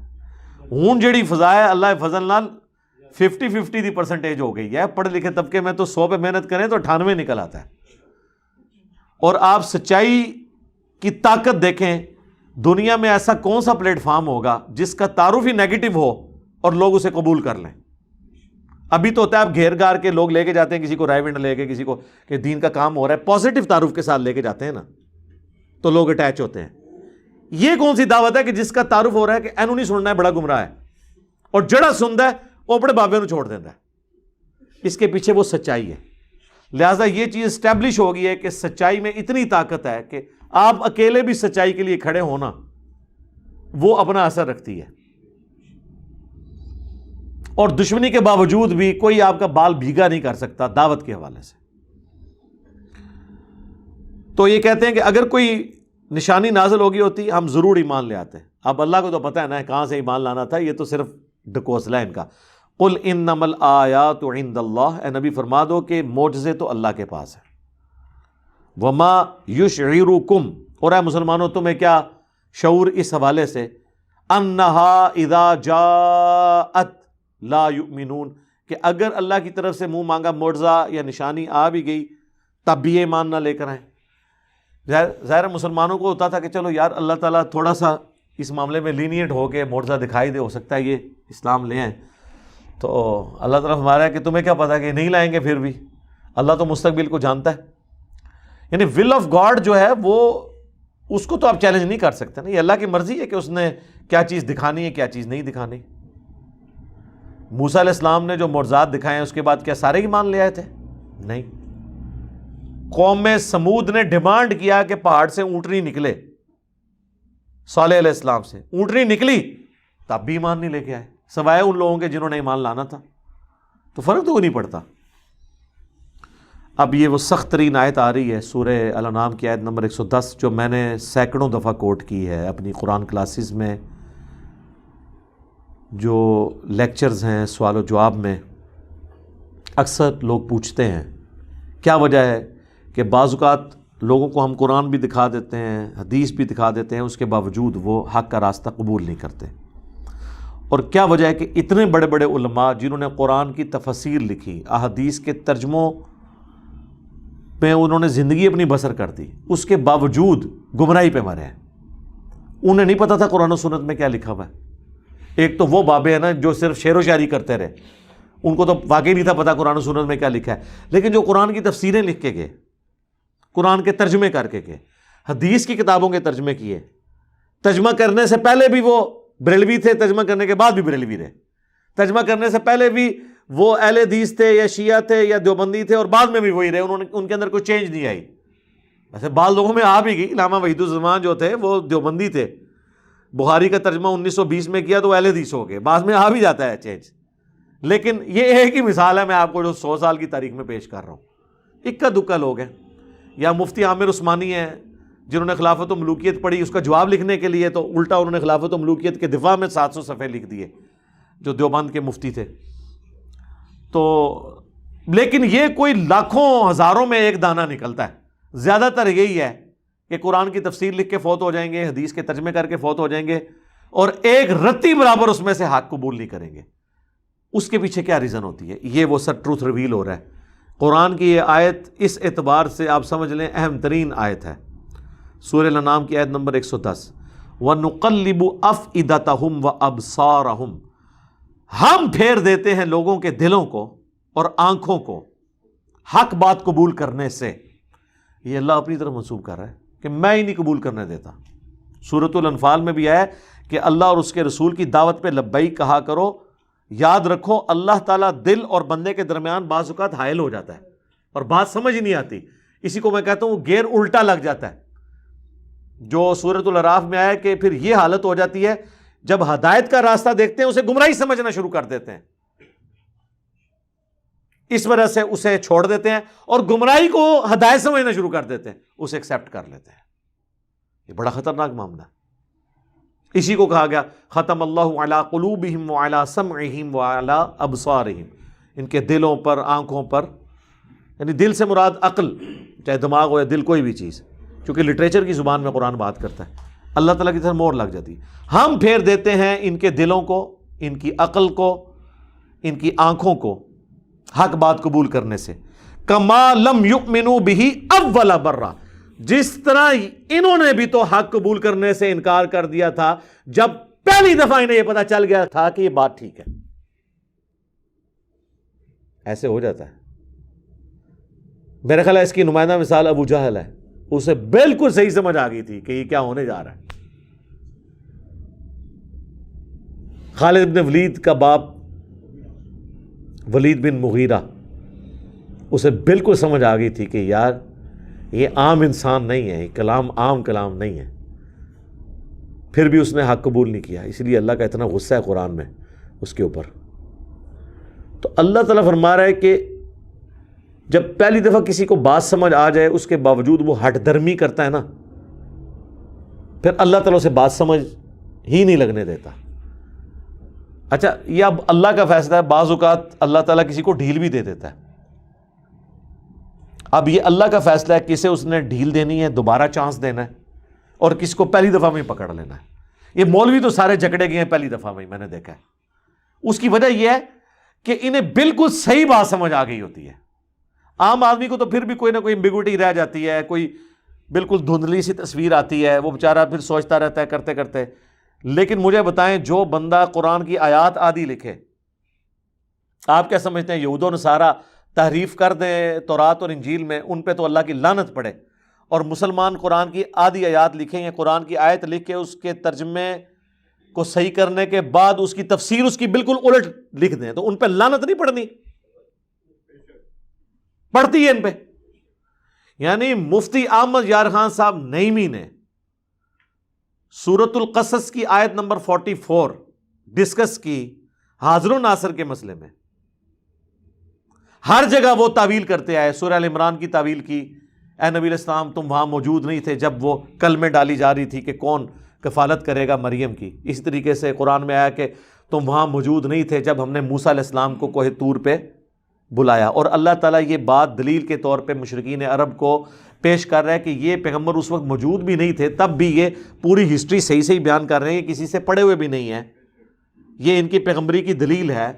ہون جڑی فضا ہے اللہ فضل نال 50-50 دی پرسنٹیج ہو گئی ہے. پڑھے لکھے طبقے میں تو 100 پہ محنت کریں تو 98 نکل آتا ہے. اور آپ سچائی کی طاقت دیکھیں، دنیا میں ایسا کون سا پلیٹ فارم ہوگا جس کا تعارف ہی نیگیٹو ہو اور لوگ اسے قبول کر لیں. ابھی تو ہوتا ہے آپ گھیر گار کے لوگ لے کے جاتے ہیں، کسی کو رائے ونڈ لے کے، کسی کو کہ دین کا کام ہو رہا ہے، پازیٹیو تعارف کے ساتھ لے کے جاتے ہیں نا، تو لوگ اٹیچ ہوتے ہیں. یہ کون سی دعوت ہے کہ جس کا تعارف ہو رہا ہے کہ اینو نہیں سننا ہے بڑا گمراہ ہے، اور جڑا سنتا ہے وہ اپنے بابے نو چھوڑ دیتا ہے. اس کے پیچھے وہ سچائی ہے. لہٰذا یہ چیز اسٹیبلش ہو گئی ہے کہ سچائی میں اتنی طاقت ہے کہ آپ اکیلے بھی سچائی کے لیے کھڑے ہونا وہ اپنا اثر رکھتی ہے، اور دشمنی کے باوجود بھی کوئی آپ کا بال بھیگا نہیں کر سکتا دعوت کے حوالے سے. تو یہ کہتے ہیں کہ اگر کوئی نشانی نازل ہوگی ہوتی ہم ضرور ایمان لے آتے. اب اللہ کو تو پتہ ہے نا کہاں سے ایمان لانا تھا، یہ تو صرف ڈکوسلا ہے ان کا. قل انما الآیات عند اللہ، اے نبی فرما دو کہ معجزے تو اللہ کے پاس ہیں. وما یشعرکم، اور اے مسلمانوں تمہیں کیا شعور اس حوالے سے، انہا اذا جاءت لا یؤمنون، کہ اگر اللہ کی طرف سے منہ مانگا معجزہ یا نشانی آ بھی گئی تب بھی ایمان نہ لے کر آئیں. ظاہر مسلمانوں کو ہوتا تھا کہ چلو یار اللہ تعالیٰ تھوڑا سا اس معاملے میں لینیٹ ہو کے معجزہ دکھائی دے، ہو سکتا ہے یہ اسلام لے آئیں. تو اللہ تعالیٰ ہمارا ہے کہ تمہیں کیا پتا کہ نہیں لائیں گے، پھر بھی اللہ تو مستقبل کو جانتا ہے. یعنی ول آف گاڈ جو ہے وہ اس کو تو آپ چیلنج نہیں کر سکتے نا، یہ اللہ کی مرضی ہے کہ اس نے کیا چیز دکھانی ہے کیا چیز نہیں دکھانی. موسیٰ علیہ السلام نے جو معجزات دکھائے ہیں اس کے بعد کیا سارے ہی مان لے آئے تھے؟ نہیں. قوم سمود نے ڈیمانڈ کیا کہ پہاڑ سے اونٹنی نکلے، صالح علیہ السلام سے اونٹنی نکلی تب بھی ایمان نہیں لے کے آئے، سوائے ان لوگوں کے جنہوں نے ایمان لانا تھا. تو فرق تو نہیں پڑتا. اب یہ وہ سخت ترین آیت آ رہی ہے سورہ الانعام کی آیت نمبر 110، جو میں نے سینکڑوں دفعہ کوٹ کی ہے اپنی قرآن کلاسز میں، جو لیکچرز ہیں سوال و جواب میں. اکثر لوگ پوچھتے ہیں کیا وجہ ہے کہ بعض اوقات لوگوں کو ہم قرآن بھی دکھا دیتے ہیں، حدیث بھی دکھا دیتے ہیں، اس کے باوجود وہ حق کا راستہ قبول نہیں کرتے. اور کیا وجہ ہے کہ اتنے بڑے بڑے علماء جنہوں نے قرآن کی تفسیر لکھی، احادیث کے ترجموں میں انہوں نے زندگی اپنی بسر کر دی، اس کے باوجود گمراہی پہ مرے ہیں. انہیں نہیں پتا تھا قرآن و سنت میں کیا لکھا ہوا ہے. ایک تو وہ بابے ہیں نا جو صرف شعر و شاعری کرتے رہے، ان کو تو واقعی نہیں تھا پتا قرآن و سنت میں کیا لکھا ہے. لیکن جو قرآن کی تفسیریں لکھ کے گئے، قرآن کے ترجمے کر کے گئے، حدیث کی کتابوں کے ترجمے کیے، ترجمہ کرنے سے پہلے بھی وہ بریلوی تھے، ترجمہ کرنے کے بعد بھی بریلوی رہے، ترجمہ کرنے سے پہلے بھی وہ اہل حدیث تھے یا شیعہ تھے یا دیوبندی تھے، اور بعد میں بھی وہی رہے، ان کے اندر کوئی چینج نہیں آئی. ویسے بعض لوگوں میں آ بھی گئی. علامہ وحید الزمان جو تھے وہ دیوبندی تھے، بخاری کا ترجمہ 1920 میں کیا تو اہل حدیث ہو گئے، بعض میں آ بھی جاتا ہے چینج. لیکن یہ ایک ہی مثال ہے میں آپ کو جو 100 سال کی تاریخ میں پیش کر رہا ہوں. اکا دکا لوگ ہیں. یا مفتی عامر عثمانی ہیں جنہوں نے خلافت و ملوکیت پڑھی، اس کا جواب لکھنے کے لیے تو الٹا انہوں نے خلافت و ملوکیت کے دفاع میں 700 صفحے لکھ دیے، جو دیوبند کے مفتی تھے. تو لیکن یہ کوئی لاکھوں ہزاروں میں ایک دانہ نکلتا ہے. زیادہ تر یہی ہے کہ قرآن کی تفسیر لکھ کے فوت ہو جائیں گے، حدیث کے ترجمے کر کے فوت ہو جائیں گے، اور ایک رتی برابر اس میں سے حق قبول نہیں کریں گے. اس کے پیچھے کیا ریزن ہوتی ہے؟ یہ وہ سر ٹروتھ ریویل ہو رہا ہے. قرآن کی یہ آیت اس اعتبار سے آپ سمجھ لیں اہم ترین آیت ہے. سورہ الانعام کی آیت نمبر 110، وَنُقَلِّبُ أَفْئِدَتَهُمْ وَأَبْصَارَهُمْ، ہم پھیر دیتے ہیں لوگوں کے دلوں کو اور آنکھوں کو حق بات قبول کرنے سے. یہ اللہ اپنی طرف منسوب کر رہا ہے کہ میں ہی نہیں قبول کرنے دیتا. سورۃ الانفال میں بھی آیا کہ اللہ اور اس کے رسول کی دعوت پہ لبیک کہا کرو. یاد رکھو اللہ تعالیٰ دل اور بندے کے درمیان بعض اوقات حائل ہو جاتا ہے اور بات سمجھ ہی نہیں آتی. اسی کو میں کہتا ہوں گیئر الٹا لگ جاتا ہے، جو سورۃ الاعراف میں آیا کہ پھر یہ حالت ہو جاتی ہے جب ہدایت کا راستہ دیکھتے ہیں اسے گمراہی سمجھنا شروع کر دیتے ہیں، اس وجہ سے اسے چھوڑ دیتے ہیں اور گمراہی کو ہدایت سمجھنا شروع کر دیتے ہیں، اسے ایکسیپٹ کر لیتے ہیں. یہ بڑا خطرناک معاملہ ہے. اسی کو کہا گیا ختم اللہ علی قلوبہم وعلی سمعہم وعلی ابصارہم، ان کے دلوں پر، آنکھوں پر، یعنی دل سے مراد عقل، چاہے دماغ ہو یا دل، کوئی بھی چیز، کیونکہ لٹریچر کی زبان میں قرآن بات کرتا ہے. اللہ تعالیٰ کی طرف مور لگ جاتی ہے. ہم پھیر دیتے ہیں ان کے دلوں کو، ان کی عقل کو، ان کی آنکھوں کو حق بات قبول کرنے سے. کما لم یؤمنوا بہ اول برہ، جس طرح انہوں نے بھی تو حق قبول کرنے سے انکار کر دیا تھا جب پہلی دفعہ انہیں یہ پتا چل گیا تھا کہ یہ بات ٹھیک ہے. ایسے ہو جاتا ہے. میرے خیال ہے اس کی نمائندہ مثال ابو جہل ہے. اسے بالکل صحیح سمجھ آ گئی تھی کہ یہ کیا ہونے جا رہا ہے. خالد بن ولید کا باپ ولید بن مغیرہ، اسے بالکل سمجھ آ گئی تھی کہ یار یہ عام انسان نہیں ہے، یہ کلام عام کلام نہیں ہے. پھر بھی اس نے حق قبول نہیں کیا. اس لیے اللہ کا اتنا غصہ ہے قرآن میں اس کے اوپر. تو اللہ تعالیٰ فرما رہا ہے کہ جب پہلی دفعہ کسی کو بات سمجھ آ جائے اس کے باوجود وہ ہٹ درمی کرتا ہے نا، پھر اللہ تعالیٰ اسے بات سمجھ ہی نہیں لگنے دیتا. اچھا یہ اب اللہ کا فیصلہ ہے. بعض اوقات اللہ تعالیٰ کسی کو ڈھیل بھی دے دیتا ہے. اب یہ اللہ کا فیصلہ ہے کسے اس نے ڈھیل دینی ہے، دوبارہ چانس دینا ہے، اور کس کو پہلی دفعہ میں ہی پکڑ لینا ہے. یہ مولوی تو سارے جکڑے گئے ہیں پہلی دفعہ میں ہی، میں نے دیکھا ہے. اس کی وجہ یہ ہے کہ انہیں بالکل صحیح بات سمجھ آ گئی ہوتی ہے. عام آدمی کو تو پھر بھی کوئی نہ کوئی ایمبیگوٹی رہ جاتی ہے، کوئی بالکل دھندلی سی تصویر آتی ہے، وہ بیچارہ پھر سوچتا رہتا ہے کرتے کرتے. لیکن مجھے بتائیں جو بندہ قرآن کی آیات آدھی لکھے، آپ کیا سمجھتے ہیں یہود و نصارہ تحریف کر دیں تورات اور انجیل میں، ان پہ تو اللہ کی لعنت پڑے، اور مسلمان قرآن کی آدھی آیات لکھیں یا قرآن کی آیت لکھ کے اس کے ترجمے کو صحیح کرنے کے بعد اس کی تفسیر اس کی بالکل الٹ لکھ دیں تو ان پہ لعنت نہیں پڑنی؟ پڑتی ہے ان پہ. یعنی مفتی احمد یار خان صاحب نعیمی نے سورۃ القصص کی آیت نمبر 44 ڈسکس کی حاضر و ناصر کے مسئلے میں. ہر جگہ وہ تعویل کرتے آئے. سورہ ال عمران کی تعویل کی, اے نبی علیہ السلام تم وہاں موجود نہیں تھے جب وہ کلمے ڈالی جا رہی تھی کہ کون کفالت کرے گا مریم کی. اسی طریقے سے قرآن میں آیا کہ تم وہاں موجود نہیں تھے جب ہم نے موسیٰ علیہ السلام کو کوہ طور پہ بلایا. اور اللہ تعالیٰ یہ بات دلیل کے طور پہ مشرکین عرب کو پیش کر رہا ہے کہ یہ پیغمبر اس وقت موجود بھی نہیں تھے, تب بھی یہ پوری ہسٹری صحیح صحیح بیان کر رہے ہیں, کسی سے پڑھے ہوئے بھی نہیں ہیں. یہ ان کی پیغمبری کی دلیل ہے.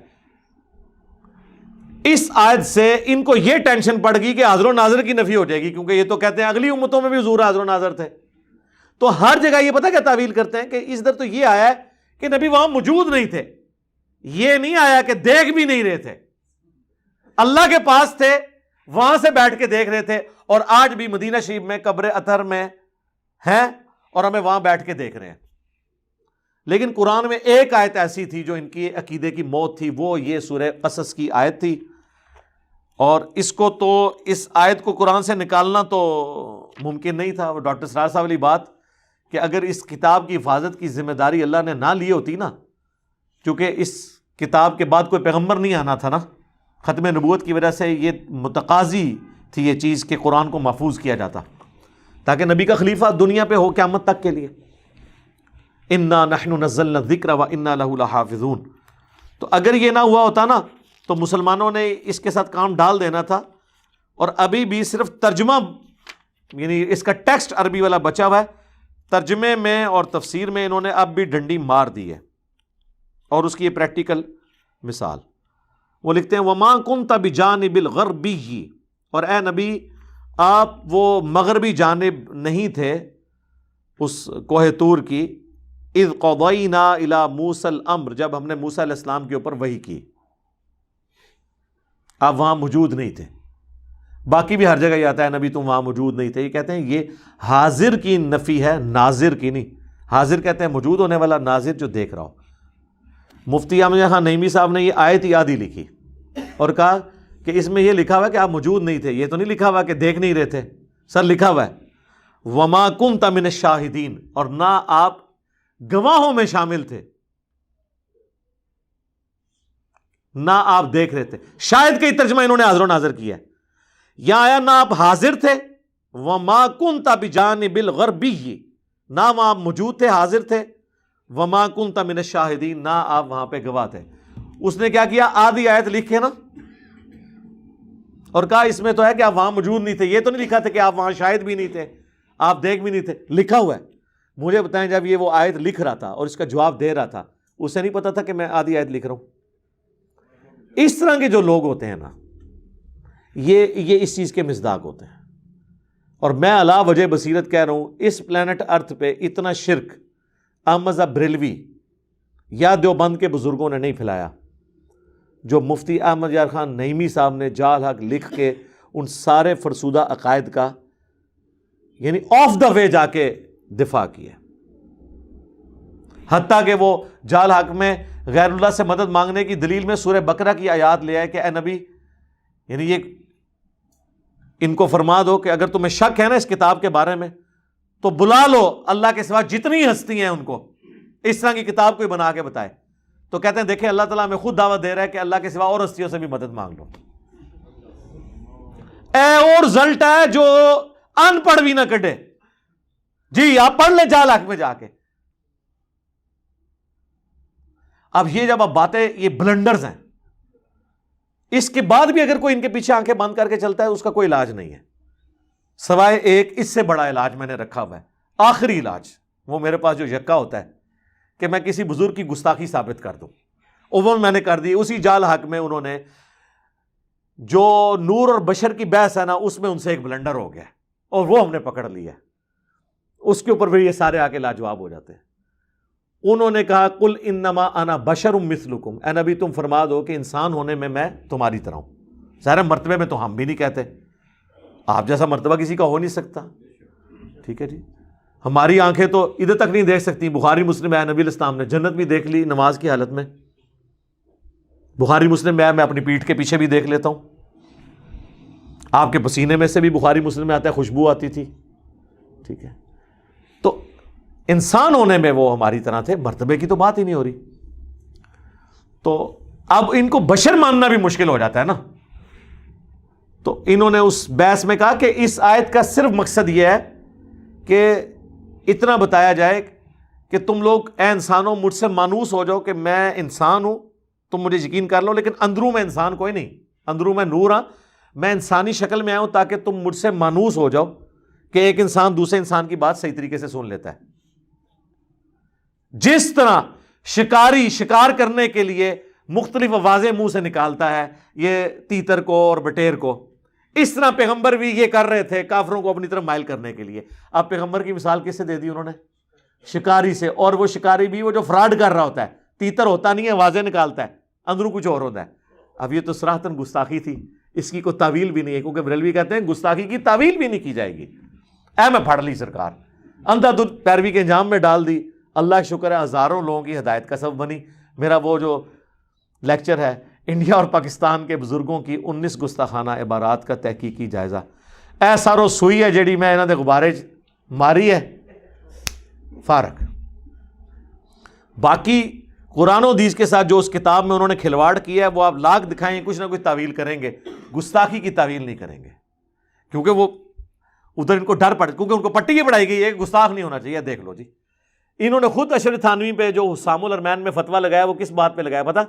اس آیت سے ان کو یہ ٹینشن پڑ گئی کہ حاضر و ناظر کی نفی ہو جائے گی, کیونکہ یہ تو کہتے ہیں اگلی امتوں میں بھی حضور حاضر و ناظر تھے. تو ہر جگہ یہ پتہ کیا تعویل کرتے ہیں کہ اس در تو یہ آیا ہے کہ نبی وہاں موجود نہیں تھے, یہ نہیں آیا کہ دیکھ بھی نہیں رہے تھے. اللہ کے پاس تھے, وہاں سے بیٹھ کے دیکھ رہے تھے, اور آج بھی مدینہ شریف میں قبر اطہر میں ہیں اور ہمیں وہاں بیٹھ کے دیکھ رہے ہیں. لیکن قرآن میں ایک آیت ایسی تھی جو ان کی عقیدے کی موت تھی, وہ یہ سورہ قصص کی آیت تھی. اور اس کو تو اس آیت کو قرآن سے نکالنا تو ممکن نہیں تھا. ڈاکٹر سرار صاحب والی بات کہ اگر اس کتاب کی حفاظت کی ذمہ داری اللہ نے نہ لی ہوتی نا, کیونکہ اس کتاب کے بعد کوئی پیغمبر نہیں آنا تھا نا, ختم نبوت کی وجہ سے یہ متقاضی تھی یہ چیز کہ قرآن کو محفوظ کیا جاتا تاکہ نبی کا خلیفہ دنیا پہ ہو قیامت تک کے لیے. انا نحن نزلنا الذکر وانا لہ لحافظون. تو اگر یہ نہ ہوا ہوتا نا تو مسلمانوں نے اس کے ساتھ کام ڈال دینا تھا, اور ابھی بھی صرف ترجمہ یعنی اس کا ٹیکسٹ عربی والا بچا ہوا ہے, ترجمے میں اور تفسیر میں انہوں نے اب بھی ڈنڈی مار دی ہے. اور اس کی یہ پریکٹیکل مثال وہ لکھتے ہیں وما کنت بجانب الغربی, اور اے نبی آپ وہ مغربی جانب نہیں تھے اس کوہ طور کی, اذ قضینا الی موسیٰ الامر جب ہم نے موسیٰ علیہ السلام کے اوپر وحی کی, آپ وہاں موجود نہیں تھے. باقی بھی ہر جگہ یہ آتا ہے نبی تم وہاں موجود نہیں تھے. یہ کہتے ہیں یہ حاضر کی نفی ہے, ناظر کی نہیں. حاضر کہتے ہیں موجود ہونے والا, ناظر جو دیکھ رہا ہو. مفتی احمد خان نعیمی صاحب نے یہ آیت یاد ہی لکھی اور کہا کہ اس میں یہ لکھا ہوا ہے کہ آپ موجود نہیں تھے, یہ تو نہیں لکھا ہوا کہ دیکھ نہیں رہے تھے. سر لکھا ہوا ہے وما کنت من الشاہدین, اور نہ آپ گواہوں میں شامل تھے, نہ آپ دیکھ رہے تھے. شاید کا ترجمہ انہوں نے حاضر و ناظر کیا ہے. یہاں آیا نہ آپ حاضر تھے, وما کنت بجانب الغربی, نہ وہاں آپ موجود تھے حاضر تھے, وما کنت من الشاہدین, نہ آپ وہاں پہ گواہ تھے. اس نے کیا کیا, آدھی آیت لکھے نا اور کہا اس میں تو ہے کہ آپ وہاں موجود نہیں تھے, یہ تو نہیں لکھا تھا کہ آپ وہاں شاہد بھی نہیں تھے, آپ دیکھ بھی نہیں تھے. لکھا ہوا ہے. مجھے بتائیں جب یہ وہ آیت لکھ رہا تھا اور اس کا جواب دے رہا تھا, اسے نہیں پتا تھا کہ میں آدھی آیت لکھ رہا ہوں. اس طرح کے جو لوگ ہوتے ہیں نا, یہ اس چیز کے مصداق ہوتے ہیں. اور میں علا وجہ بصیرت کہہ رہا ہوں, اس پلانٹ ارتھ پہ اتنا شرک احمد بریلوی یا دیوبند کے بزرگوں نے نہیں پھیلایا جو مفتی احمد یار خان نعیمی صاحب نے جال حق لکھ کے ان سارے فرسودہ عقائد کا یعنی آف دا وے جا کے دفاع کیا. حتیٰ کہ وہ جال حق میں غیر اللہ سے مدد مانگنے کی دلیل میں سورہ بقرہ کی آیات لے آئے کہ اے نبی یعنی یہ ان کو فرما دو کہ اگر تمہیں شک ہے نا اس کتاب کے بارے میں تو بلا لو اللہ کے سوا جتنی ہستی ہیں ان کو, اس طرح کی کتاب کوئی بنا کے بتائے. تو کہتے ہیں دیکھیں اللہ تعالیٰ ہمیں خود دعوت دے رہا ہے کہ اللہ کے سوا اور ہستیوں سے بھی مدد مانگ لو. اور رزلٹ ہے جو ان پڑھ بھی نہ کٹے. جی آپ پڑھ لیں جال حق میں جا کے. اب یہ جب اب باتیں یہ بلنڈرز ہیں, اس کے بعد بھی اگر کوئی ان کے پیچھے آنکھیں بند کر کے چلتا ہے اس کا کوئی علاج نہیں ہے سوائے ایک اس سے بڑا علاج میں نے رکھا ہوا ہے, آخری علاج. وہ میرے پاس جو یکا ہوتا ہے کہ میں کسی بزرگ کی گستاخی ثابت کر دوں, وہ میں نے کر دی. اسی جال حق میں انہوں نے جو نور اور بشر کی بحث ہے نا, اس میں ان سے ایک بلنڈر ہو گیا اور وہ ہم نے پکڑ لیا. اس کے اوپر بھی یہ سارے آ کے لاجواب ہو جاتے ہیں. انہوں نے کہا قل انما انا بشر مثلکم, اے نبی تم فرما دو کہ انسان ہونے میں تمہاری طرح ہوں. ظاہر مرتبے میں تو ہم بھی نہیں کہتے, آپ جیسا مرتبہ کسی کا ہو نہیں سکتا. ٹھیک ہے جی, ہماری آنکھیں تو ادھر تک نہیں دیکھ سکتی. بخاری مسلم ہے نبی الاسلام نے جنت بھی دیکھ لی نماز کی حالت میں. بخاری مسلم میں میں اپنی پیٹھ کے پیچھے بھی دیکھ لیتا ہوں. آپ کے پسینے میں سے بھی بخاری مسلم میں آتا ہے خوشبو آتی تھی. ٹھیک ہے, تو انسان ہونے میں وہ ہماری طرح تھے, مرتبے کی تو بات ہی نہیں ہو رہی. تو اب ان کو بشر ماننا بھی مشکل ہو جاتا ہے نا. تو انہوں نے اس بحث میں کہا کہ اس آیت کا صرف مقصد یہ ہے کہ اتنا بتایا جائے کہ تم لوگ اے انسانوں مجھ سے مانوس ہو جاؤ کہ میں انسان ہوں, تم مجھے یقین کر لو, لیکن اندروں میں انسان کوئی نہیں, اندروں میں نور ہاں, میں انسانی شکل میں آیا ہوں تاکہ تم مجھ سے مانوس ہو جاؤ کہ ایک انسان دوسرے انسان کی بات صحیح طریقے سے سن لیتا ہے. جس طرح شکاری شکار کرنے کے لیے مختلف آوازیں منہ سے نکالتا ہے, یہ تیتر کو اور بٹیر کو, اس طرح پیغمبر بھی یہ کر رہے تھے کافروں کو اپنی طرف مائل کرنے کے لیے. اب پیغمبر کی مثال کس سے دے دی انہوں نے؟ شکاری سے. اور وہ شکاری بھی وہ جو فراڈ کر رہا ہوتا ہے, تیتر ہوتا نہیں ہے, آوازیں نکالتا ہے, اندروں کچھ اور ہوتا ہے. اب یہ تو صراحتاً گستاخی تھی, اس کی کوئی تعویل بھی نہیں ہے, کیونکہ بریلوی کہتے ہیں گستاخی کی تعویل بھی نہیں کی جائے گی. میں پڑھ لی سرکار, اندھا دھند پیروی کے انجام میں ڈال دی. اللہ کا شکر ہے ہزاروں لوگوں کی ہدایت کا سبب بنی. میرا وہ جو لیکچر ہے انڈیا اور پاکستان کے بزرگوں کی 19 گستاخانہ عبارات کا تحقیقی جائزہ, اے سارو سوئی ہے جیڑی میں انہاں دے غبارے ماری ہے فارق. باقی قرآن و حدیث کے ساتھ جو اس کتاب میں انہوں نے کھلواڑ کیا ہے وہ آپ لاکھ دکھائیں کچھ نہ کچھ تعویل کریں گے, گستاخی کی تعویل نہیں کریں گے, کیونکہ وہ ادھر ان کو ڈر پڑ, کیونکہ ان کو پٹی یہ پڑھائی گئی ہے گستاخ نہیں ہونا چاہیے. دیکھ لو جی, انہوں نے خود اشرف تھانوی پہ جو حسام الارمین میں فتویٰ لگایا وہ کس بات پہ لگایا پتا؟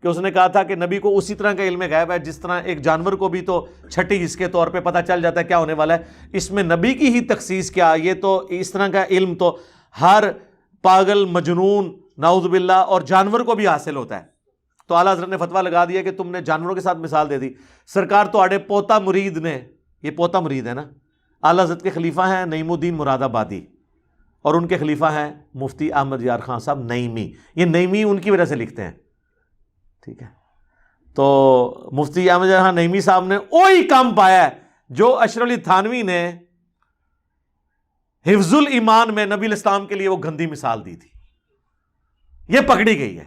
کہ اس نے کہا تھا کہ نبی کو اسی طرح کا علم غیب ہے جس طرح ایک جانور کو بھی تو چھٹی حص کے طور پہ پتہ چل جاتا ہے کیا ہونے والا ہے, اس میں نبی کی ہی تخصیص کیا, یہ تو اس طرح کا علم تو ہر پاگل مجنون نعوذ باللہ اور جانور کو بھی حاصل ہوتا ہے. تو اعلیٰ حضرت نے فتویٰ لگا دیا کہ تم نے جانوروں کے ساتھ مثال دے دی. سرکار تو آڑے پوتا مرید نے, یہ پوتا مرید ہے نا, اعلیٰ حضرت کے خلیفہ ہیں نعیم الدین مراد آبادی, اور ان کے خلیفہ ہیں مفتی احمد یار خان صاحب نعیمی. یہ نعیمی ان کی وجہ سے لکھتے ہیں. ٹھیک ہے, تو مفتی احمد یار خان نعیمی صاحب نے وہی کام پایا ہے جو اشرف علی تھانوی نے حفظ الایمان میں نبی الاسلام کے لیے وہ گندی مثال دی تھی. یہ پکڑی گئی ہے.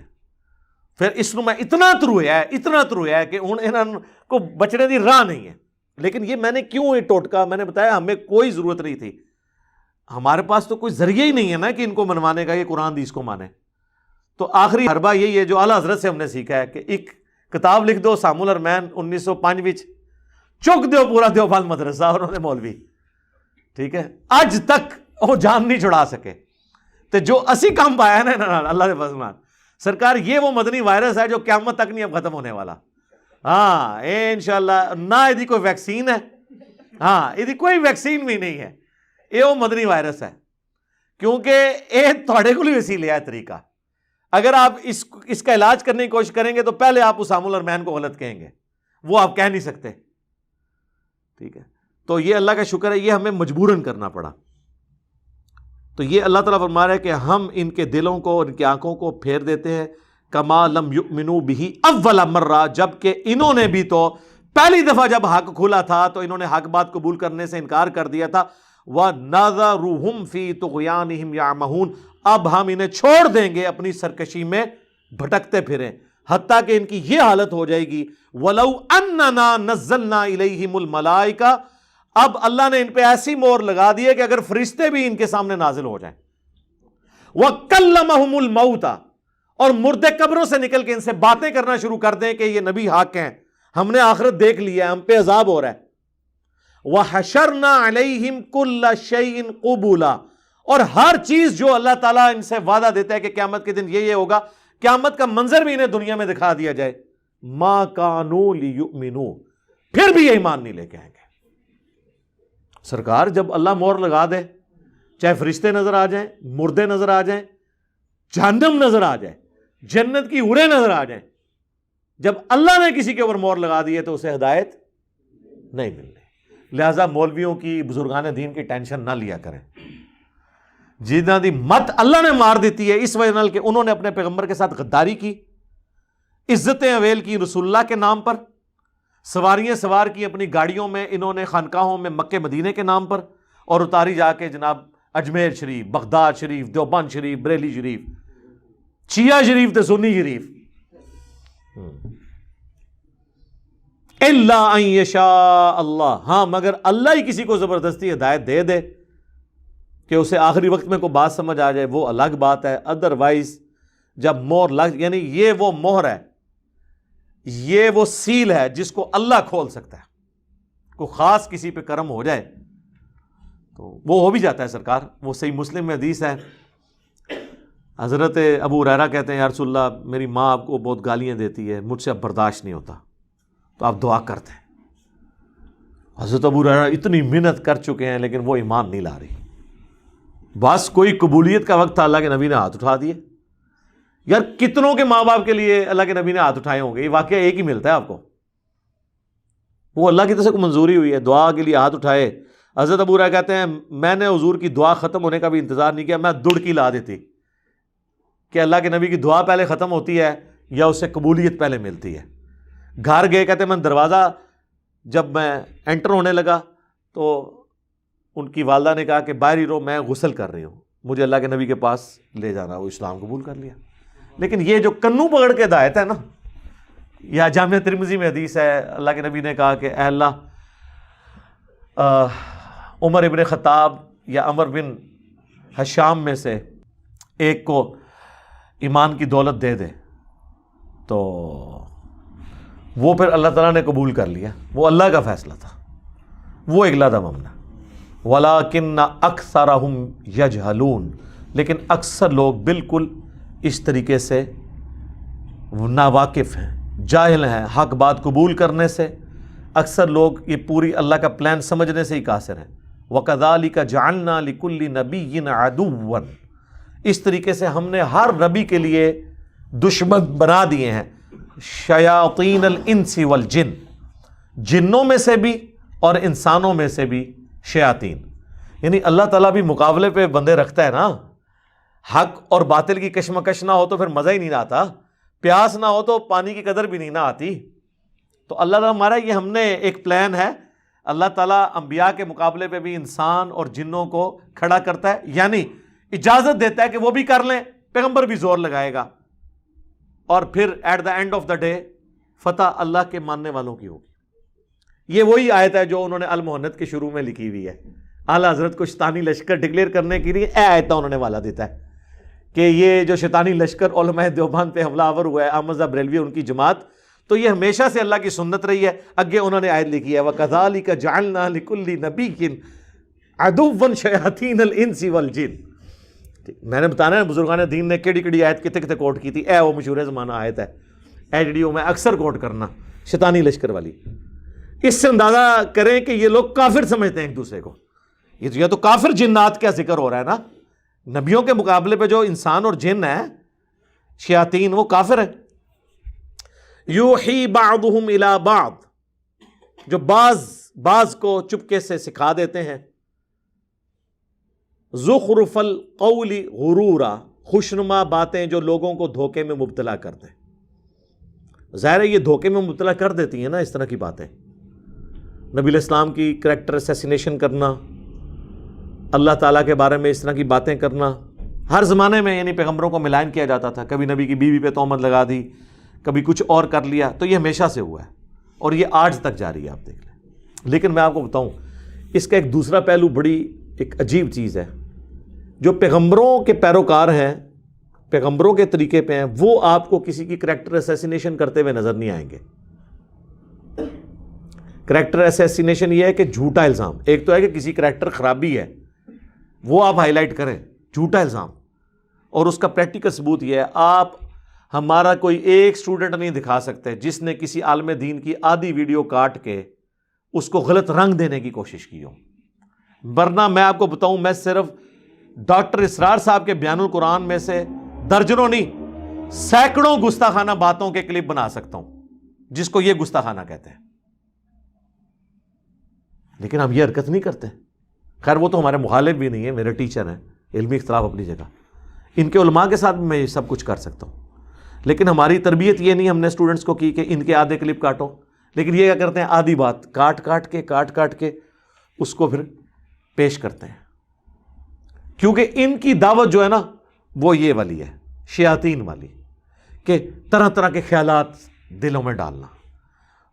پھر اس میں اتنا ترویا ہے کہ انہوں کو بچنے دی راہ نہیں ہے. لیکن یہ میں نے کیوں یہ ٹوٹکا, میں نے بتایا ہمیں کوئی ضرورت نہیں تھی, ہمارے پاس تو کوئی ذریعہ ہی نہیں ہے نا کہ ان کو منوانے کا, یہ قرآن حدیث کو مانے. تو آخری حربہ یہی ہے جو اعلیٰ حضرت سے ہم نے سیکھا ہے کہ ایک کتاب لکھ دو حسام الارمین 1905 چک دو پورا دیوبند مدرسہ اور انہوں نے مولوی. ٹھیک ہے, اج تک وہ جان نہیں چھڑا سکے. تو جو اسی کام پایا ہے نا اللہ کے فضل سرکار, یہ وہ مدنی وائرس ہے جو قیامت تک نہیں اب ختم ہونے والا. ہاں انشاءاللہ, نہ یہ کوئی ویکسین ہے, ہاں یہ کوئی ویکسین بھی نہیں ہے, یہ وہ مدنی وائرس ہے. کیونکہ یہ تھوڑے کو وسیلے ہے طریقہ. اگر آپ اس کا علاج کرنے کی کوشش کریں گے تو پہلے آپ حسام الارمین کو غلط کہیں گے, وہ آپ کہہ نہیں سکتے. ٹھیک ہے, تو یہ اللہ کا شکر ہے یہ ہمیں مجبوراً کرنا پڑا. تو یہ اللہ تعالیٰ فرما رہا ہے کہ ہم ان کے دلوں کو اور ان کی آنکھوں کو پھیر دیتے ہیں کما لم یؤمنوا بہ اول مرہ, جبکہ انہوں نے بھی تو پہلی دفعہ جب حق کھلا تھا تو انہوں نے حق بات قبول کرنے سے انکار کر دیا تھا. وَنَذَرُهُمْ فِي طُغْيَانِهِمْ يَعْمَهُونَ, اب ہم انہیں چھوڑ دیں گے اپنی سرکشی میں بھٹکتے پھریں, حتیٰ کہ ان کی یہ حالت ہو جائے گی وَلَوْ أَنَّنَا نَزَّلْنَا إِلَيْهِمُ الْمَلَائِكَةَ, اب اللہ نے ان پہ ایسی مور لگا دی ہے کہ اگر فرشتے بھی ان کے سامنے نازل ہو جائیں. وَكَلَّمَهُمُ الْمَوْتَ, اور مردے قبروں سے نکل کے ان سے باتیں کرنا شروع کر دیں کہ یہ نبی حق ہیں, ہم نے آخرت دیکھ لی ہے, ہم پہ عذاب ہو رہا ہے. وَحَشَرْنَا عَلَيْهِمْ كُلَّ شَيْءٍ قُبُولًا, اور ہر چیز جو اللہ تعالیٰ ان سے وعدہ دیتا ہے کہ قیامت کے دن یہ ہوگا, قیامت کا منظر بھی انہیں دنیا میں دکھا دیا جائے. مَا كَانُوا لِيُؤْمِنُوا, پھر بھی یہ ایمان نہیں لے کے آئیں گے. سرکار جب اللہ مور لگا دے, چاہے فرشتے نظر آ جائیں, مردے نظر آ جائیں, جہنم نظر آ جائے, جنت کی حوریں نظر آ جائیں, جب اللہ نے کسی کے اوپر مور لگا دی ہے تو اسے ہدایت نہیں ملنی. لہذا مولویوں کی بزرگان دین کی ٹینشن نہ لیا کریں. جنہاں دی مت اللہ نے مار دیتی ہے اس وجہ کہ انہوں نے اپنے پیغمبر کے ساتھ غداری کی, عزتیں اویل کی رسول اللہ کے نام پر, سواریاں سوار کی اپنی گاڑیوں میں انہوں نے خانقاہوں میں مکے مدینے کے نام پر, اور اتاری جا کے جناب اجمیر شریف، بغداد شریف، دیوبند شریف، بریلی شریف، شیعہ شریف تے سنی شریف. الا ان یشاء اللہ، ہاں مگر اللہ ہی کسی کو زبردستی ہدایت دے دے کہ اسے آخری وقت میں کوئی بات سمجھ آ جائے، وہ الگ بات ہے. ادروائز جب مہر لگ، یعنی یہ وہ مہر ہے، یہ وہ سیل ہے جس کو اللہ کھول سکتا ہے. کوئی خاص کسی پہ کرم ہو جائے تو وہ ہو بھی جاتا ہے سرکار. وہ صحیح مسلم میں حدیث ہے، حضرت ابو ہریرہ کہتے ہیں یا رسول اللہ میری ماں آپ کو بہت گالیاں دیتی ہے، مجھ سے اب برداشت نہیں ہوتا، تو آپ دعا کرتے ہیں. حضرت ابو ہریرہ اتنی محنت کر چکے ہیں لیکن وہ ایمان نہیں لا رہی. بس کوئی قبولیت کا وقت تھا، اللہ کے نبی نے ہاتھ اٹھا دیے. یار کتنوں کے ماں باپ کے لیے اللہ کے نبی نے ہاتھ اٹھائے ہوں گے؟ یہ واقعہ ایک ہی ملتا ہے آپ کو. وہ اللہ کی طرف سے کو منظوری ہوئی ہے، دعا کے لیے ہاتھ اٹھائے. حضرت ابو ہریرہ کہتے ہیں میں نے حضور کی دعا ختم ہونے کا بھی انتظار نہیں کیا، میں دڑکی لا دیتی کہ اللہ کے نبی کی دعا پہلے ختم ہوتی ہے یا اس سے قبولیت پہلے ملتی ہے. گھر گئے، کہتے ہیں میں دروازہ جب میں انٹر ہونے لگا تو ان کی والدہ نے کہا کہ باہر ہی رہو، میں غسل کر رہی ہوں، مجھے اللہ کے نبی کے پاس لے جانا. وہ اسلام قبول کر لیا. لیکن یہ جو کنوں پکڑ کے ہدایت ہے نا، یا جامعہ ترمذی میں حدیث ہے اللہ کے نبی نے کہا کہ اے اللہ عمر ابن خطاب یا عمر بن حشام میں سے ایک کو ایمان کی دولت دے دے، تو وہ پھر اللہ تعالیٰ نے قبول کر لیا. وہ اللہ کا فیصلہ تھا، وہ ایک لادہ ممنا. وَلَٰكِنَّ أَكْثَرَهُمْ يَجْهَلُونَ، لیکن اکثر لوگ بالکل اس طریقے سے ناواقف ہیں، جاہل ہیں حق بات قبول کرنے سے. اکثر لوگ یہ پوری اللہ کا پلان سمجھنے سے ہی قاصر ہیں. وَكَذَلِكَ جَعَلْنَا لِكُلِّ نَبِيٍّ عَدُوًّا، اس طریقے سے ہم نے ہر نبی کے لیے دشمن بنا دیے ہیں. شیاطین الانس والجن، جنوں میں سے بھی اور انسانوں میں سے بھی شیاطین. یعنی اللہ تعالیٰ بھی مقابلے پہ بندے رکھتا ہے نا. حق اور باطل کی کشمکش نہ ہو تو پھر مزہ ہی نہیں آتا، پیاس نہ ہو تو پانی کی قدر بھی نہیں نہ آتی. تو اللہ تعالیٰ ہمارا یہ ہم نے ایک پلان ہے. اللہ تعالیٰ انبیاء کے مقابلے پہ بھی انسان اور جنوں کو کھڑا کرتا ہے، یعنی اجازت دیتا ہے کہ وہ بھی کر لیں، پیغمبر بھی زور لگائے گا، اور پھر at the end of the day Fethullah کے ماننے والوں کی ہوگی. یہ وہی آیت ہے جو انہوں نے المحنت کے شروع میں لکھی ہوئی ہے. اعلیٰ حضرت کو شیطانی لشکر ڈکلیئر کرنے کے لیے آیتیں انہوں نے والا دیتا ہے کہ یہ جو شیطانی لشکر علماء دیوبند پہ حملہ آور ہوا ہے، احمد رضا بریلوی ان کی جماعت، تو یہ ہمیشہ سے اللہ کی سنت رہی ہے. اگے انہوں نے آیت لکھی ہے وَكَذَلِكَ جَعَلْنَا لِكُلِّ نَبِيٍّ عَدُوًّا شَيَاطِينَ الْإِنسِ وَالْجِنِّ. میں نے بتانا ہے بزرگان دین نے کیڑی کیڑی آیت کتے کتے کوٹ کی تھی. وہ مشہور زمانہ آیت ہے، ویڈیو میں اکثر کوٹ کرنا، شیطانی لشکر والی. اس سے اندازہ کریں کہ یہ لوگ کافر سمجھتے ہیں ایک دوسرے کو. یہ تو کافر جنات کا ذکر ہو رہا ہے نا. نبیوں کے مقابلے پہ جو انسان اور جن ہیں شیاطین، وہ کافر ہیں. یوحی بعضهم الی بعض، جو بعض کو چپکے سے سکھا دیتے ہیں. زخرف القول غرورا، خوشنما باتیں جو لوگوں کو دھوکے میں مبتلا کر دیں. ظاہر ہے یہ دھوکے میں مبتلا کر دیتی ہیں نا اس طرح کی باتیں. نبی علیہ السلام کی کریکٹر اسیسینیشن کرنا، اللہ تعالیٰ کے بارے میں اس طرح کی باتیں کرنا، ہر زمانے میں یعنی پیغمبروں کو ملائن کیا جاتا تھا. کبھی نبی کی بیوی پہ تہمت لگا دی، کبھی کچھ اور کر لیا. تو یہ ہمیشہ سے ہوا ہے اور یہ آج تک جاری ہے، آپ دیکھ لیں. لیکن میں آپ کو بتاؤں اس کا ایک دوسرا پہلو بڑی ایک عجیب چیز ہے. جو پیغمبروں کے پیروکار ہیں، پیغمبروں کے طریقے پہ ہیں، وہ آپ کو کسی کی کریکٹر اسیسینیشن کرتے ہوئے نظر نہیں آئیں گے. کریکٹر اسیسینیشن یہ ہے کہ جھوٹا الزام. ایک تو ہے کہ کسی کریکٹر خرابی ہے وہ آپ ہائی لائٹ کریں، جھوٹا الزام، اور اس کا پریکٹیکل ثبوت یہ ہے آپ ہمارا کوئی ایک اسٹوڈنٹ نہیں دکھا سکتے جس نے کسی عالم دین کی آدھی ویڈیو کاٹ کے اس کو غلط رنگ دینے کی کوشش کی ہو. ورنہ میں آپ کو بتاؤں، میں صرف ڈاکٹر اسرار صاحب کے بیان القرآن میں سے درجنوں نہیں سینکڑوں گستاخانہ باتوں کے کلپ بنا سکتا ہوں جس کو یہ گستاخانہ کہتے ہیں. لیکن ہم یہ حرکت نہیں کرتے. خیر وہ تو ہمارے مخالف بھی نہیں ہیں، میرے ٹیچر ہیں، علمی اختلاف اپنی جگہ. ان کے علماء کے ساتھ میں یہ سب کچھ کر سکتا ہوں. لیکن ہماری تربیت یہ نہیں ہم نے اسٹوڈنٹس کو کی کہ ان کے آدھے کلپ کاٹو. لیکن یہ کیا کرتے ہیں، آدھی بات کاٹ کے اس کو پھر پیش کرتے ہیں. کیونکہ ان کی دعوت جو ہے نا وہ یہ والی ہے، شیاطین والی، کہ طرح طرح کے خیالات دلوں میں ڈالنا۔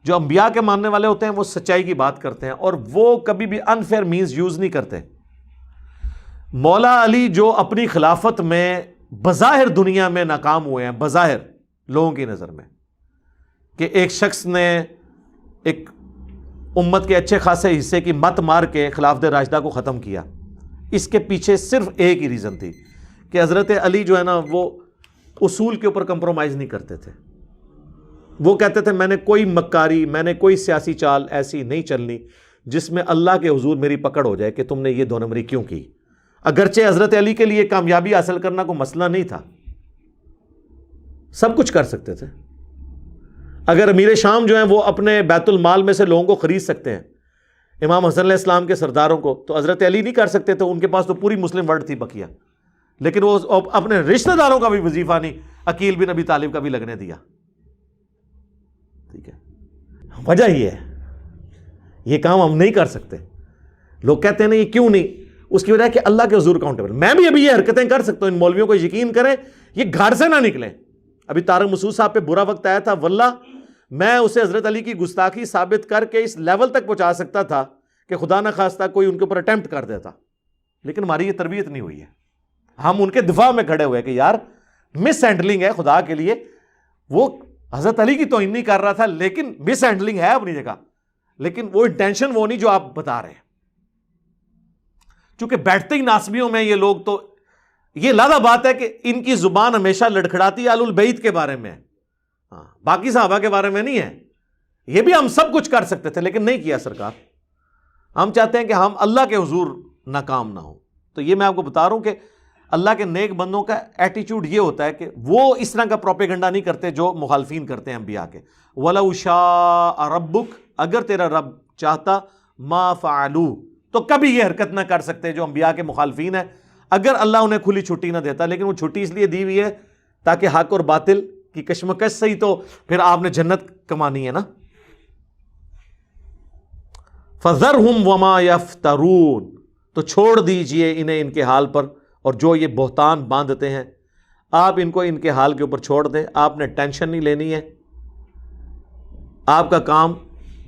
جو انبیاء کے ماننے والے ہوتے ہیں وہ سچائی کی بات کرتے ہیں اور وہ کبھی بھی انفیئر مینز یوز نہیں کرتے۔ مولا علی جو اپنی خلافت میں بظاہر دنیا میں ناکام ہوئے ہیں، بظاہر لوگوں کی نظر میں، کہ ایک شخص نے ایک امت کے اچھے خاصے حصے کی مت مار کے خلافت راشدہ کو ختم کیا، اس کے پیچھے صرف ایک ہی ریزن تھی کہ حضرت علی جو ہے نا وہ اصول کے اوپر کمپرومائز نہیں کرتے تھے۔ وہ کہتے تھے میں نے کوئی مکاری، میں نے کوئی سیاسی چال ایسی نہیں چلنی جس میں اللہ کے حضور میری پکڑ ہو جائے کہ تم نے یہ دو نمبری کیوں کی۔ اگرچہ حضرت علی کے لیے کامیابی حاصل کرنا کوئی مسئلہ نہیں تھا، سب کچھ کر سکتے تھے۔ اگر امیر شام جو ہیں وہ اپنے بیت المال میں سے لوگوں کو خرید سکتے ہیں، امام حسن علیہ السلام کے سرداروں کو، تو حضرت علی نہیں کر سکتے تھے، ان کے پاس تو پوری مسلم ورلڈ تھی بقیہ، لیکن وہ اپنے رشتہ داروں کا بھی وظیفہ نہیں عقیل بن ابی طالب کا بھی لگنے دیا۔ ٹھیک ہے، وجہ یہ ہے یہ کام ہم نہیں کر سکتے۔ لوگ کہتے ہیں نا یہ کیوں نہیں، اس کی وجہ ہے کہ اللہ کے حضور اکاؤنٹیبل۔ میں بھی ابھی یہ حرکتیں کر سکتا ہوں، ان مولویوں کو یقین کریں یہ گھر سے نہ نکلیں۔ ابھی طارق مسعود صاحب پہ برا وقت آیا تھا، واللہ میں اسے حضرت علی کی گستاخی ثابت کر کے اس لیول تک پہنچا سکتا تھا کہ خدا نہ خواستہ کوئی ان کے اوپر اٹیمپٹ کر دیتا، لیکن ہماری یہ تربیت نہیں ہوئی ہے۔ ہم ان کے دفاع میں کھڑے ہوئے کہ یار مس ہینڈلنگ ہے، خدا کے لیے وہ حضرت علی کی توہین نہیں کر رہا تھا، لیکن مس ہینڈلنگ ہے اپنی جگہ، لیکن وہ انٹینشن وہ نہیں جو آپ بتا رہے ہیں۔ چونکہ بیٹھتے ہی ناسبیوں میں یہ لوگ، تو یہ لادہ بات ہے کہ ان کی زبان ہمیشہ لڑکھڑاتی آل البیت کے بارے میں ہے، باقی صحابہ کے بارے میں نہیں ہے۔ یہ بھی ہم سب کچھ کر سکتے تھے لیکن نہیں کیا سرکار۔ ہم چاہتے ہیں کہ ہم اللہ کے حضور ناکام نہ ہو۔ تو یہ میں آپ کو بتا رہا ہوں کہ اللہ کے نیک بندوں کا ایٹیچیوڈ یہ ہوتا ہے کہ وہ اس طرح کا پروپیگنڈا نہیں کرتے جو مخالفین کرتے ہیں انبیاء کے۔ وَلَوْ شَاءَ رَبُّكَ، اگر تیرا رب چاہتا، مَا فَعَلُوا، تو کبھی یہ حرکت نہ کر سکتے جو انبیاء کے مخالفین ہیں، اگر اللہ انہیں کھلی چھٹی نہ دیتا۔ لیکن وہ چھٹی اس لیے دی ہوئی ہے تاکہ حق اور باطل کی کشمکش سے ہی تو پھر آپ نے جنت کمانی ہے نا۔ فَذَرْهُمْ وَمَا يَفْتَرُونَ، تو چھوڑ دیجئے انہیں ان کے حال پر، اور جو یہ بہتان باندھتے ہیں آپ ان کو ان کے حال کے اوپر چھوڑ دیں۔ آپ نے ٹینشن نہیں لینی ہے، آپ کا کام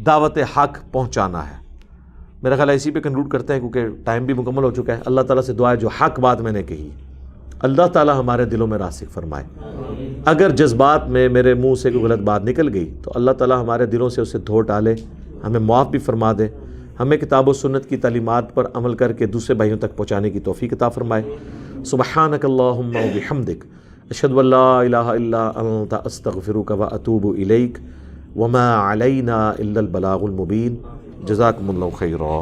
دعوت حق پہنچانا ہے۔ میرا خیال ہے اسی پہ کنکلوڈ کرتے ہیں کیونکہ ٹائم بھی مکمل ہو چکا ہے۔ اللہ تعالیٰ سے دعا ہے جو حق بات میں نے کہی اللہ تعالیٰ ہمارے دلوں میں راسخ فرمائے۔ اگر جذبات میں میرے منہ سے کوئی غلط بات نکل گئی تو اللہ تعالیٰ ہمارے دلوں سے اسے دھو ڈالے، ہمیں معاف بھی فرما دے، ہمیں کتاب و سنت کی تعلیمات پر عمل کر کے دوسرے بھائیوں تک پہنچانے کی توفیق عطا فرمائے۔ سبحانک اللہم و بحمدک، اشہد ان لا الہ الا انت، استغفرک و اتوب الیک، وما علینا الا البلاغ المبین۔ جزاکم اللہ خیرا۔